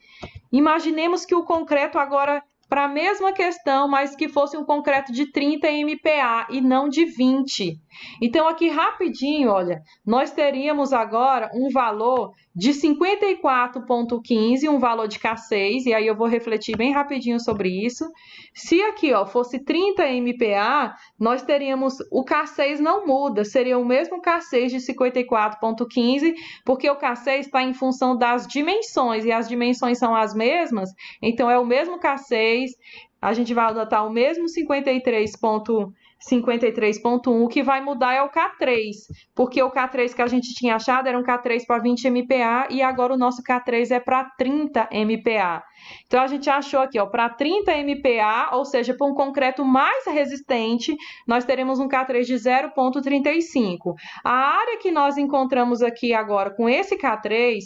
imaginemos que o concreto agora, para a mesma questão, mas que fosse um concreto de 30 MPa e não de 20. Então, aqui rapidinho, olha, nós teríamos agora um valor de 54,15, um valor de K6, e aí eu vou refletir bem rapidinho sobre isso. Se aqui, ó, fosse 30 MPa, nós teríamos, o K6 não muda, seria o mesmo K6 de 54,15, porque o K6 está em função das dimensões, e as dimensões são as mesmas, então é o mesmo K6, a gente vai adotar o mesmo 53,15 53,1. O que vai mudar é o K3, porque o K3 que a gente tinha achado era um K3 para 20 MPa e agora o nosso K3 é para 30 MPa. Então, a gente achou aqui, ó, para 30 MPa, ou seja, para um concreto mais resistente, nós teremos um K3 de 0,35. A área que nós encontramos aqui agora com esse K3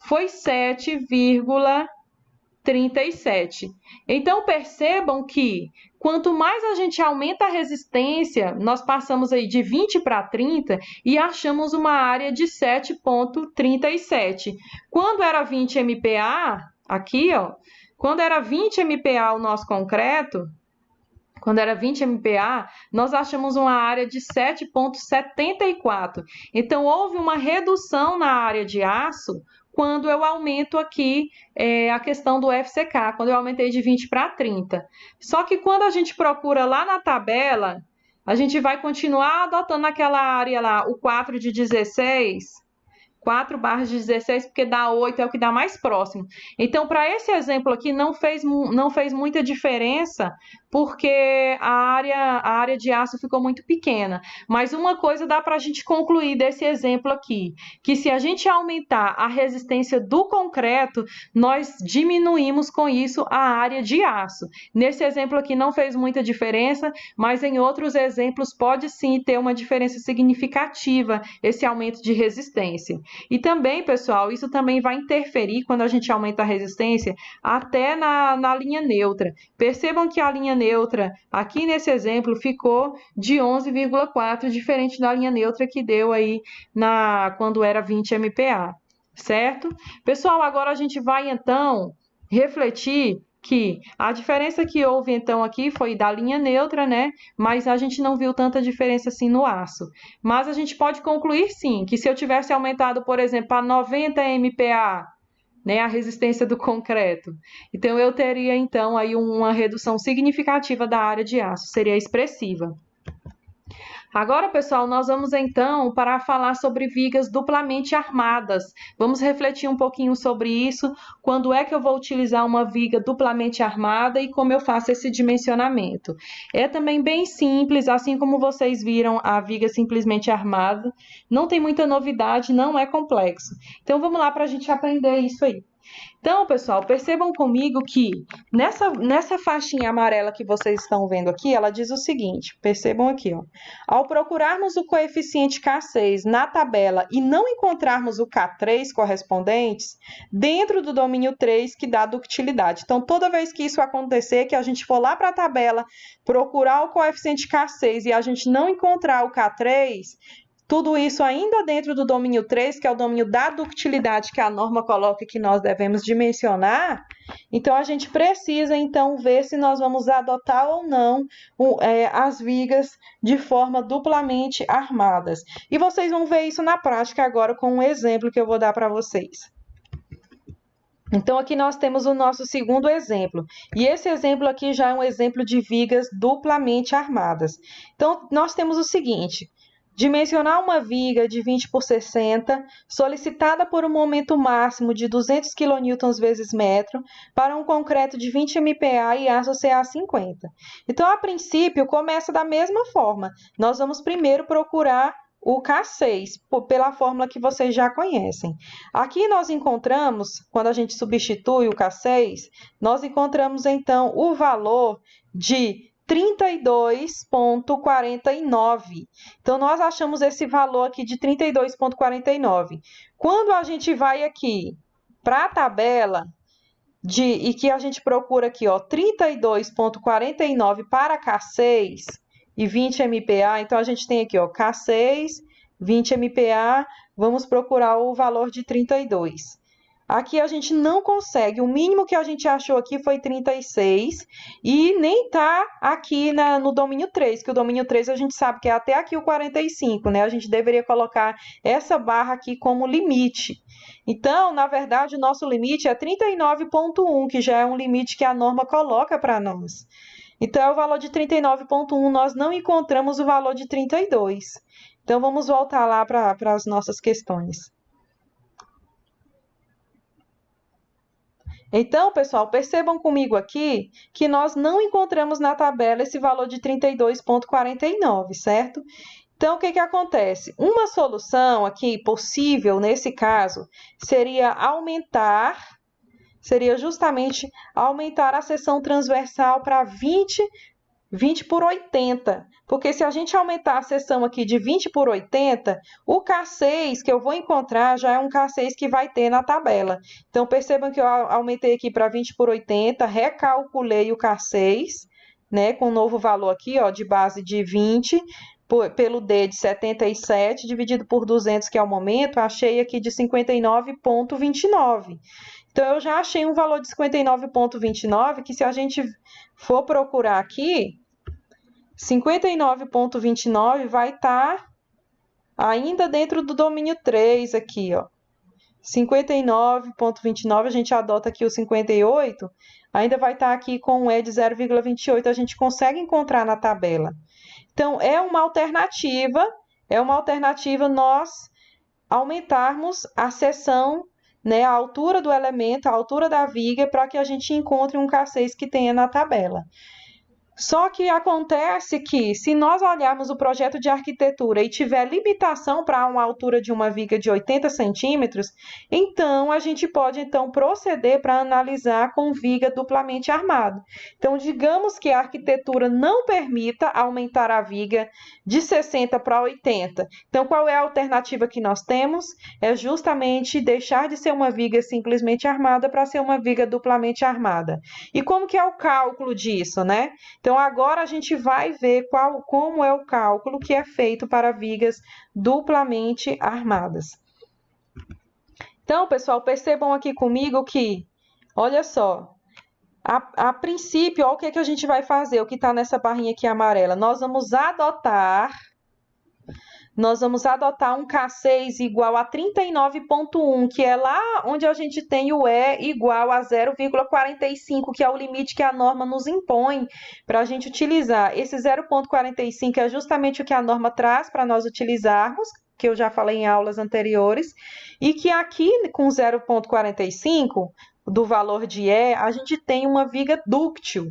foi 7,37. Então, percebam que quanto mais a gente aumenta a resistência, nós passamos aí de 20 para 30 e achamos uma área de 7,37. Quando era 20 MPa, aqui, ó, quando era 20 MPa o nosso concreto, quando era 20 MPa, nós achamos uma área de 7,74. Então, houve uma redução na área de aço quando eu aumento aqui a questão do FCK, quando eu aumentei de 20 para 30. Só que quando a gente procura lá na tabela, a gente vai continuar adotando aquela área lá, o 4 de 16... 4 barras de 16, porque dá 8, é o que dá mais próximo. Então, para esse exemplo aqui, não fez muita diferença, porque a área de aço ficou muito pequena. Mas uma coisa dá para a gente concluir desse exemplo aqui, que se a gente aumentar a resistência do concreto, nós diminuímos com isso a área de aço. Nesse exemplo aqui não fez muita diferença, mas em outros exemplos pode sim ter uma diferença significativa esse aumento de resistência. E também, pessoal, isso também vai interferir quando a gente aumenta a resistência até na linha neutra. Percebam que a linha neutra, aqui nesse exemplo, ficou de 11,4, diferente da linha neutra que deu aí quando era 20 MPa, certo? Pessoal, agora a gente vai, então, refletir que a diferença que houve, então, aqui foi da linha neutra, né? Mas a gente não viu tanta diferença assim no aço. Mas a gente pode concluir, sim, que se eu tivesse aumentado, por exemplo, para 90 MPa, né, a resistência do concreto, então eu teria, então, aí uma redução significativa da área de aço, seria expressiva. Agora, pessoal, nós vamos então para falar sobre vigas duplamente armadas. Vamos refletir um pouquinho sobre isso, quando é que eu vou utilizar uma viga duplamente armada e como eu faço esse dimensionamento. É também bem simples, assim como vocês viram a viga simplesmente armada, não tem muita novidade, não é complexo. Então, vamos lá para a gente aprender isso aí. Então, pessoal, percebam comigo que nessa faixinha amarela que vocês estão vendo aqui, ela diz o seguinte, percebam aqui, ó. Ao procurarmos o coeficiente K6 na tabela e não encontrarmos o K3 correspondentes, dentro do domínio 3 que dá ductilidade. Então, toda vez que isso acontecer, que a gente for lá para a tabela, procurar o coeficiente K6 e a gente não encontrar o K3, tudo isso ainda dentro do domínio 3, que é o domínio da ductilidade que a norma coloca que nós devemos dimensionar. Então, a gente precisa, então, ver se nós vamos adotar ou não as vigas de forma duplamente armadas. E vocês vão ver isso na prática agora com um exemplo que eu vou dar para vocês. Então, aqui nós temos o nosso segundo exemplo. E esse exemplo aqui já é um exemplo de vigas duplamente armadas. Então, nós temos o seguinte: dimensionar uma viga de 20 por 60, solicitada por um momento máximo de 200 kN vezes metro, para um concreto de 20 MPa e aço CA50. Então, a princípio, começa da mesma forma. Nós vamos primeiro procurar o K6, pela fórmula que vocês já conhecem. Aqui nós encontramos, quando a gente substitui o K6, nós encontramos, então, o valor de 32,49. Então, nós achamos esse valor aqui de 32,49. Quando a gente vai aqui para a tabela e que a gente procura aqui, ó, 32,49 para K6 e 20 MPa, então a gente tem aqui, ó, K6, 20 MPa, vamos procurar o valor de 32. Aqui a gente não consegue, o mínimo que a gente achou aqui foi 36 e nem tá aqui no domínio 3, que o domínio 3 a gente sabe que é até aqui o 45, né? A gente deveria colocar essa barra aqui como limite. Então, na verdade, o nosso limite é 39,1, que já é um limite que a norma coloca para nós. Então, é o valor de 39,1, nós não encontramos o valor de 32. Então, vamos voltar lá para as nossas questões. Então, pessoal, percebam comigo aqui que nós não encontramos na tabela esse valor de 32,49, certo? Então, o que que acontece? Uma solução aqui possível, nesse caso, seria justamente aumentar a seção transversal para 20 por 80, porque se a gente aumentar a seção aqui de 20 por 80, o K6 que eu vou encontrar já é um K6 que vai ter na tabela. Então, percebam que eu aumentei aqui para 20 por 80, recalculei o K6, né, com um novo valor aqui, ó, de base de 20, pelo D de 77, dividido por 200, que é o momento, achei aqui de 59,29. Então, eu já achei um valor de 59,29, que se a gente for procurar aqui, 59,29 vai estar ainda dentro do domínio 3 aqui, ó. 59,29, a gente adota aqui o 58, ainda vai estar aqui com um E de 0,28, a gente consegue encontrar na tabela. Então, é uma alternativa nós aumentarmos a seção, né, a altura do elemento, a altura da viga, para que a gente encontre um K6 que tenha na tabela. Só que acontece que, se nós olharmos o projeto de arquitetura e tiver limitação para uma altura de uma viga de 80 centímetros, então a gente pode proceder para analisar com viga duplamente armada. Então, digamos que a arquitetura não permita aumentar a viga de 60 para 80. Então, qual é a alternativa que nós temos? É justamente deixar de ser uma viga simplesmente armada para ser uma viga duplamente armada. E como que é o cálculo disso, né? Então, agora a gente vai ver como é o cálculo que é feito para vigas duplamente armadas. Então, pessoal, percebam aqui comigo que, olha só, a princípio, olha o que a gente vai fazer, o que está nessa barrinha aqui amarela. Nós vamos adotar um K6 igual a 39,1, que é lá onde a gente tem o E igual a 0,45, que é o limite que a norma nos impõe para a gente utilizar. Esse 0,45 é justamente o que a norma traz para nós utilizarmos, que eu já falei em aulas anteriores, e que aqui com 0,45 do valor de E, a gente tem uma viga dúctil.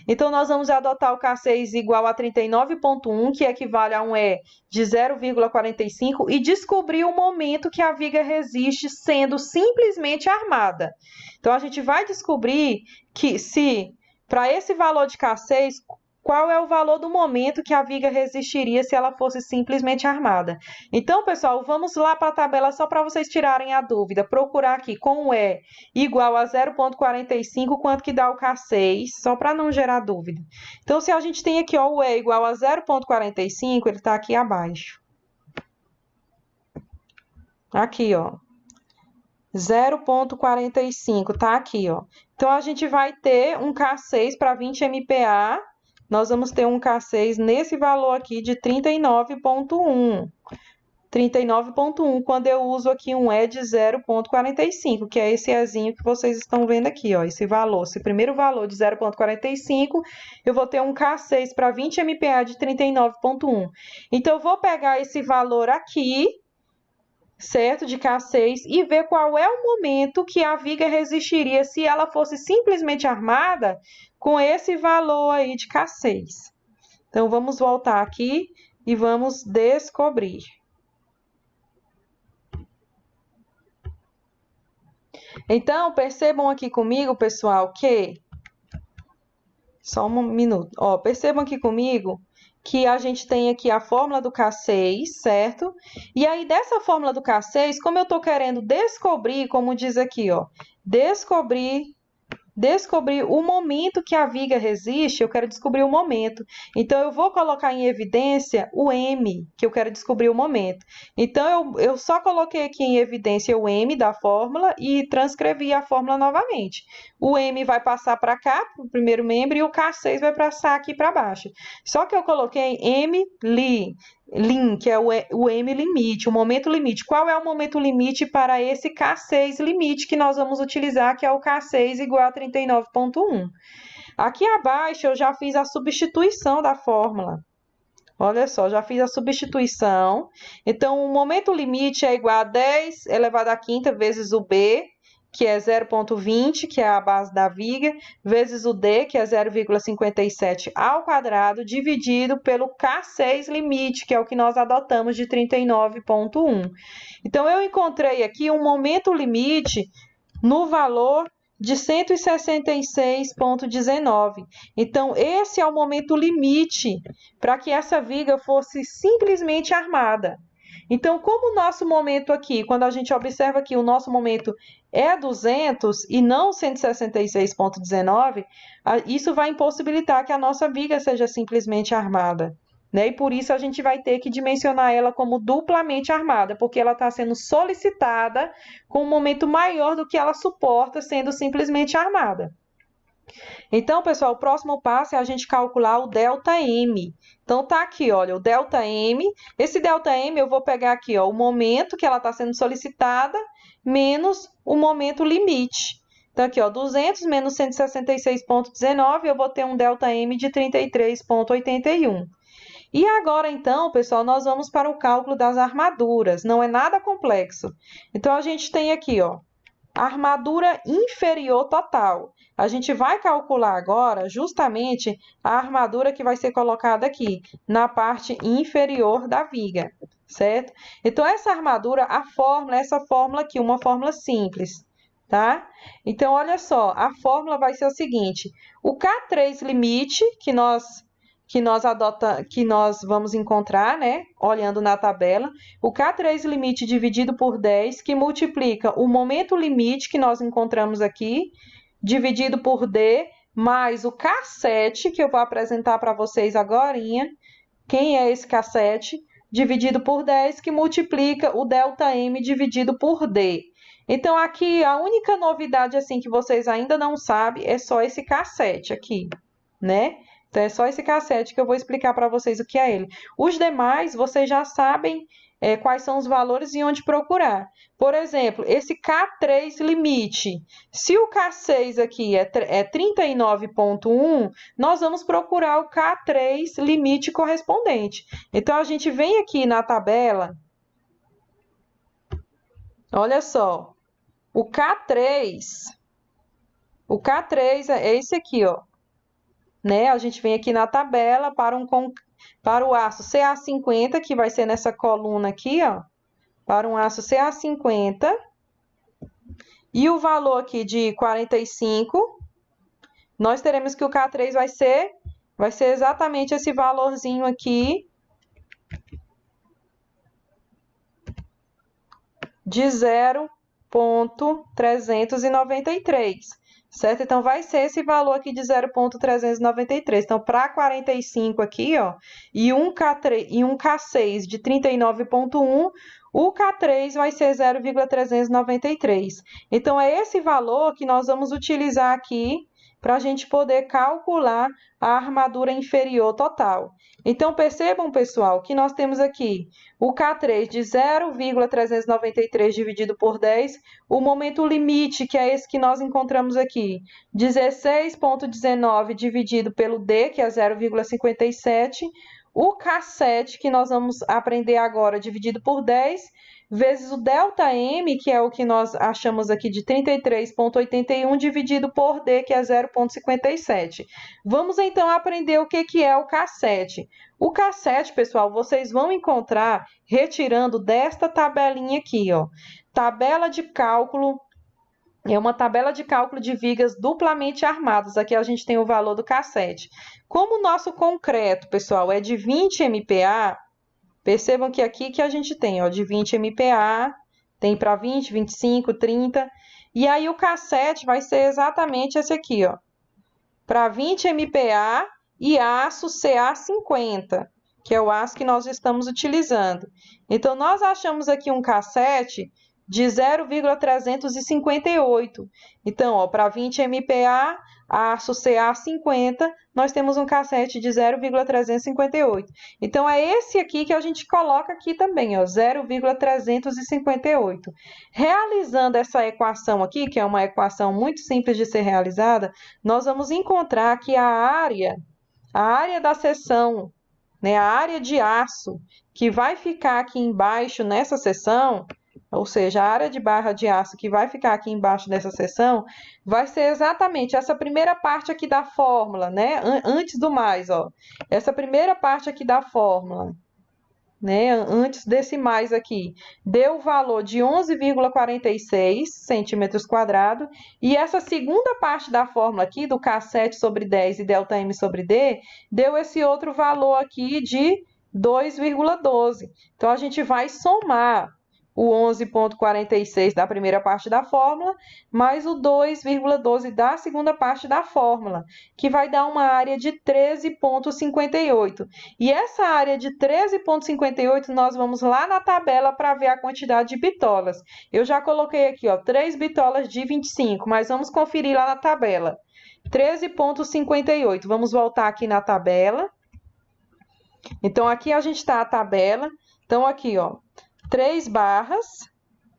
Então, nós vamos adotar o K6 igual a 39,1, que equivale a um E de 0,45, e descobrir o momento que a viga resiste sendo simplesmente armada. Então, a gente vai descobrir que se, para esse valor de K6, qual é o valor do momento que a viga resistiria se ela fosse simplesmente armada. Então, pessoal, vamos lá para a tabela só para vocês tirarem a dúvida. Procurar aqui com o E igual a 0,45, quanto que dá o K6, só para não gerar dúvida. Então, se a gente tem aqui ó, o E igual a 0,45, ele está aqui abaixo. Aqui, ó. 0,45, tá aqui, ó. Então, a gente vai ter um K6 para 20 MPa, nós vamos ter um K6 nesse valor aqui de 39,1. 39,1, quando eu uso aqui um E de 0,45, que é esse Ezinho que vocês estão vendo aqui, ó, esse valor. Esse primeiro valor de 0,45, eu vou ter um K6 para 20 MPa de 39,1. Então, eu vou pegar esse valor aqui, certo, de K6, e ver qual é o momento que a viga resistiria se ela fosse simplesmente armada com esse valor aí de K6. Então, vamos voltar aqui e vamos descobrir. Então, percebam aqui comigo, pessoal, que... Só um minuto. Ó, percebam aqui comigo que a gente tem aqui a fórmula do K6, certo? E aí, dessa fórmula do K6, como eu estou querendo descobrir, como diz aqui, ó, descobrir o momento que a viga resiste, eu quero descobrir o momento. Então, eu vou colocar em evidência o M, que eu quero descobrir o momento. Então, eu só coloquei aqui em evidência o M da fórmula e transcrevi a fórmula novamente. O M vai passar para cá, para o primeiro membro, e o K6 vai passar aqui para baixo. Só que eu coloquei Lim, que é o M limite, o momento limite. Qual é o momento limite para esse K6 limite que nós vamos utilizar, que é o K6 igual a 39,1. Aqui abaixo eu já fiz a substituição da fórmula. Olha só, já fiz a substituição. Então, o momento limite é igual a 10 elevado à quinta vezes o B, que é 0,20, que é a base da viga, vezes o D, que é 0,57 ao quadrado, dividido pelo K6 limite, que é o que nós adotamos de 39,1. Então, eu encontrei aqui um momento limite no valor de 166,19. Então, esse é o momento limite para que essa viga fosse simplesmente armada. Então, como o nosso momento aqui, quando a gente observa que o nosso momento é 200 e não 166,19, isso vai impossibilitar que a nossa viga seja simplesmente armada, né? E por isso a gente vai ter que dimensionar ela como duplamente armada, porque ela está sendo solicitada com um momento maior do que ela suporta sendo simplesmente armada. Então, pessoal, o próximo passo é a gente calcular o ΔM. Então, tá aqui, olha, o ΔM. Esse ΔM eu vou pegar aqui, ó, o momento que ela está sendo solicitada menos o momento limite. Então, aqui, ó, 200 menos 166,19, eu vou ter um ΔM de 33,81. E agora, então, pessoal, nós vamos para o cálculo das armaduras. Não é nada complexo. Então, a gente tem aqui, ó, armadura inferior total. A gente vai calcular agora justamente a armadura que vai ser colocada aqui, na parte inferior da viga, certo? Então, essa armadura, a fórmula, essa fórmula aqui, uma fórmula simples, tá? Então, olha só, a fórmula vai ser o seguinte, o K3 limite que nós vamos encontrar, né, olhando na tabela, o K3 limite dividido por 10, que multiplica o momento limite que nós encontramos aqui, dividido por D, mais o K7, que eu vou apresentar para vocês agorinha. Quem é esse K7? Dividido por 10, que multiplica o ΔM dividido por D. Então, aqui, a única novidade, assim, que vocês ainda não sabem é só esse K7 aqui, né? Então, é só esse K7 que eu vou explicar para vocês o que é ele. Os demais, vocês já sabem quais são os valores e onde procurar. Por exemplo, esse K3 limite. Se o K6 aqui é 39,1, nós vamos procurar o K3 limite correspondente. Então, a gente vem aqui na tabela. Olha só. O K3 é esse aqui, ó. Né? A gente vem aqui na tabela para o aço CA50, que vai ser nessa coluna aqui, ó, para um aço CA50, e o valor aqui de 45, nós teremos que o K3 vai ser exatamente esse valorzinho aqui de 0,393. Certo? Então, vai ser esse valor aqui de 0,393. Então, para 45 aqui, ó, e um K6 de 39,1, o K3 vai ser 0,393. Então, é esse valor que nós vamos utilizar aqui para a gente poder calcular a armadura inferior total. Então, percebam, pessoal, que nós temos aqui o K3 de 0,393 dividido por 10, o momento limite, que é esse que nós encontramos aqui, 16,19 dividido pelo D, que é 0,57, o K7, que nós vamos aprender agora, dividido por 10, vezes o ΔM, que é o que nós achamos aqui de 33,81, dividido por D, que é 0,57. Vamos, então, aprender o que é o K7. O K7, pessoal, vocês vão encontrar retirando desta tabelinha aqui, ó. Tabela de cálculo, é uma tabela de cálculo de vigas duplamente armadas. Aqui a gente tem o valor do K7. Como o nosso concreto, pessoal, é de 20 MPa, percebam que aqui que a gente tem, ó, de 20 MPa, tem para 20, 25, 30. E aí o K7 vai ser exatamente esse aqui, ó. Para 20 MPa e aço CA50, que é o aço que nós estamos utilizando. Então, nós achamos aqui um K7 de 0,358. Então, para 20 MPa, aço CA50, nós temos um K7 de 0,358. Então, é esse aqui que a gente coloca aqui também, ó, 0,358. Realizando essa equação aqui, que é uma equação muito simples de ser realizada, nós vamos encontrar que a área da seção, né, a área de aço que vai ficar aqui embaixo nessa seção, ou seja, a área de barra de aço que vai ficar aqui embaixo dessa seção, vai ser exatamente essa primeira parte aqui da fórmula, né? Antes do mais, ó. Essa primeira parte aqui da fórmula, né? Antes desse mais aqui, deu o valor de 11,46 centímetros quadrados, e essa segunda parte da fórmula aqui, do K7 sobre 10 e ΔM sobre D, deu esse outro valor aqui de 2,12. Então, a gente vai somar o 11,46 da primeira parte da fórmula, mais o 2,12 da segunda parte da fórmula, que vai dar uma área de 13,58. E essa área de 13,58, nós vamos lá na tabela para ver a quantidade de bitolas. Eu já coloquei aqui, ó, 3 bitolas de 25, mas vamos conferir lá na tabela. 13,58. Vamos voltar aqui na tabela. Então, aqui a gente está a tabela. Então, aqui, ó, 3 barras,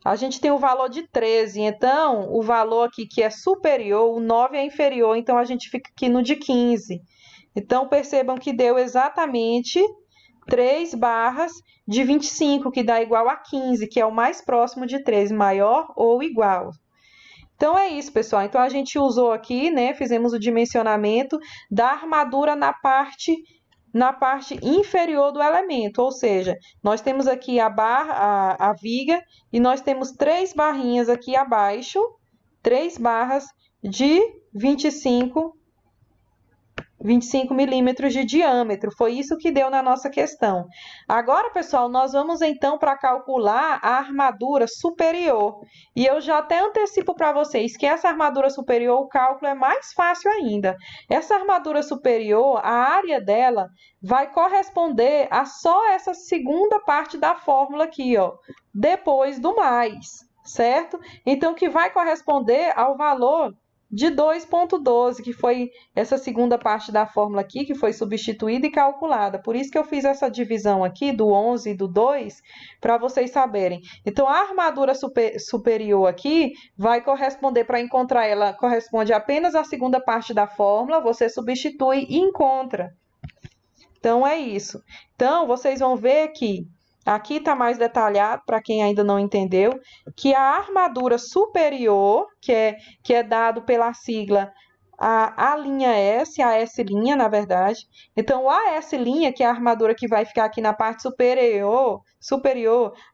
a gente tem o valor de 13, então o valor aqui que é superior, o 9 é inferior, então a gente fica aqui no de 15. Então, percebam que deu exatamente 3 barras de 25, que dá igual a 15, que é o mais próximo de 13, maior ou igual. Então, é isso, pessoal. Então, a gente usou aqui, né, fizemos o dimensionamento da armadura na parte inferior do elemento, ou seja, nós temos aqui a viga e nós temos 3 barrinhas aqui abaixo, 3 barras de 25 milímetros de diâmetro. Foi isso que deu na nossa questão. Agora, pessoal, nós vamos então para calcular a armadura superior. E eu já até antecipo para vocês que essa armadura superior, o cálculo é mais fácil ainda. Essa armadura superior, a área dela vai corresponder a só essa segunda parte da fórmula aqui, ó, depois do mais, certo? Então, que vai corresponder ao valor de 2,12, que foi essa segunda parte da fórmula aqui, que foi substituída e calculada. Por isso que eu fiz essa divisão aqui, do 11 e do 2, para vocês saberem. Então, a armadura superior aqui vai corresponder, para encontrar ela, corresponde apenas à segunda parte da fórmula, você substitui e encontra. Então, é isso. Então, vocês vão ver que aqui está mais detalhado, para quem ainda não entendeu, que a armadura superior, que é dado pela sigla a linha S, a S', na verdade. Então, a S', que é a armadura que vai ficar aqui na parte superior,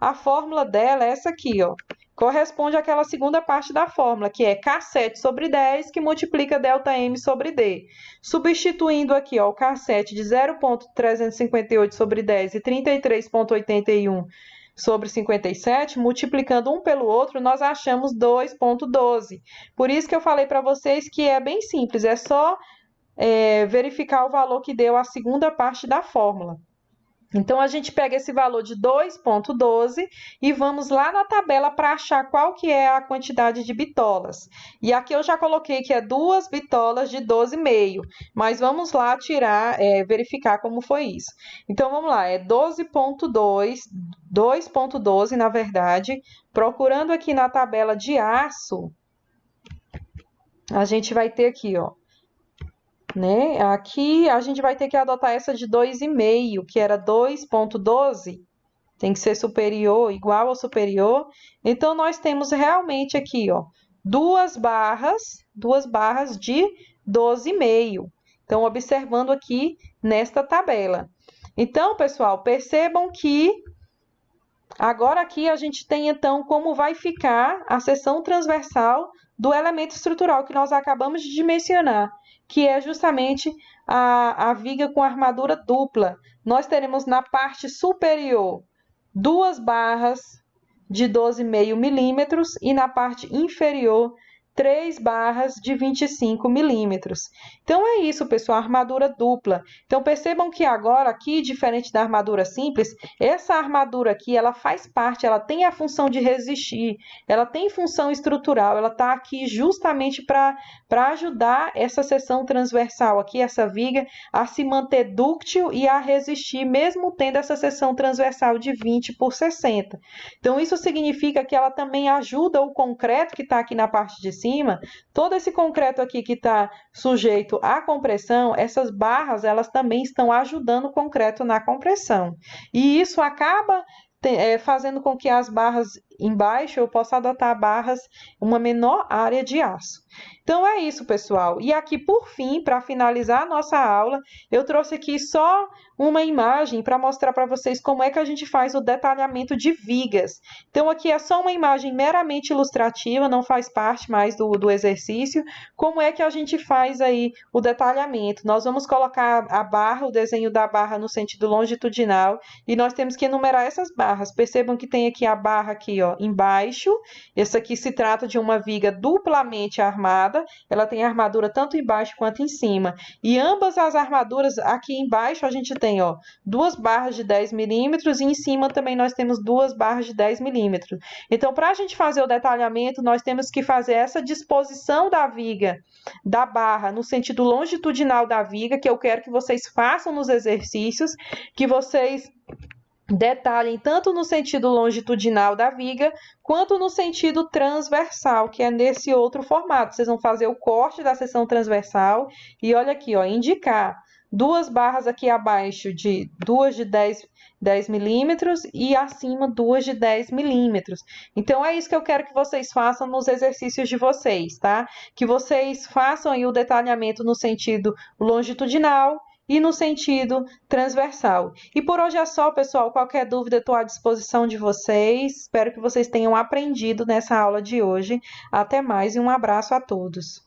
a fórmula dela é essa aqui, ó. Corresponde àquela segunda parte da fórmula, que é K7 sobre 10, que multiplica ΔM sobre D. Substituindo aqui, ó, o K7 de 0,358 sobre 10 e 33,81 sobre 57, multiplicando um pelo outro, nós achamos 2,12. Por isso que eu falei para vocês que é bem simples, é só verificar o valor que deu a segunda parte da fórmula. Então, a gente pega esse valor de 2,12 e vamos lá na tabela para achar qual que é a quantidade de bitolas. E aqui eu já coloquei que é 2 bitolas de 12,5, mas vamos lá tirar, verificar como foi isso. Então, vamos lá, é 2,12, na verdade. Procurando aqui na tabela de aço, a gente vai ter aqui, ó, né? Aqui a gente vai ter que adotar essa de 2,5, que era 2,12. Tem que ser superior, igual ou superior. Então, nós temos realmente aqui, ó, duas barras de 12,5. Então, observando aqui nesta tabela. Então, pessoal, percebam que agora aqui a gente tem, então, como vai ficar a seção transversal do elemento estrutural que nós acabamos de dimensionar, que é justamente a viga com armadura dupla. Nós teremos na parte superior 2 barras de 12,5 milímetros e na parte inferior 3 barras de 25 milímetros. Então, é isso, pessoal, armadura dupla. Então, percebam que agora aqui, diferente da armadura simples, essa armadura aqui, ela faz parte, ela tem a função de resistir, ela tem função estrutural, ela está aqui justamente para ajudar essa seção transversal aqui, essa viga, a se manter dúctil e a resistir, mesmo tendo essa seção transversal de 20 por 60. Então, isso significa que ela também ajuda o concreto que está aqui na parte de cima, todo esse concreto aqui que está sujeito à compressão, essas barras, elas também estão ajudando o concreto na compressão. E isso acaba fazendo com que as barras embaixo, eu posso adotar barras uma menor área de aço. Então é isso, pessoal. E aqui, por fim, para finalizar a nossa aula, eu trouxe aqui só uma imagem para mostrar para vocês como é que a gente faz o detalhamento de vigas. Então aqui é só uma imagem meramente ilustrativa, não faz parte mais do exercício. Como é que a gente faz aí o detalhamento? Nós vamos colocar a barra, o desenho da barra no sentido longitudinal, e nós temos que enumerar essas barras. Percebam que tem aqui a barra aqui, ó, embaixo. Essa aqui se trata de uma viga duplamente armada. Ela tem armadura tanto embaixo quanto em cima. E ambas as armaduras, aqui embaixo a gente tem, ó, 2 barras de 10 milímetros e em cima também nós temos 2 barras de 10 milímetros. Então, para a gente fazer o detalhamento, nós temos que fazer essa disposição da viga, da barra, no sentido longitudinal da viga, que eu quero que vocês façam nos exercícios, que vocês detalhem tanto no sentido longitudinal da viga, quanto no sentido transversal, que é nesse outro formato. Vocês vão fazer o corte da seção transversal e olha aqui, ó, indicar 2 barras aqui abaixo, 2 de 10 milímetros e acima 2 de 10 milímetros. Então, é isso que eu quero que vocês façam nos exercícios de vocês, tá? Que vocês façam aí o detalhamento no sentido longitudinal e no sentido transversal. E por hoje é só, pessoal. Qualquer dúvida, estou à disposição de vocês. Espero que vocês tenham aprendido nessa aula de hoje. Até mais e um abraço a todos.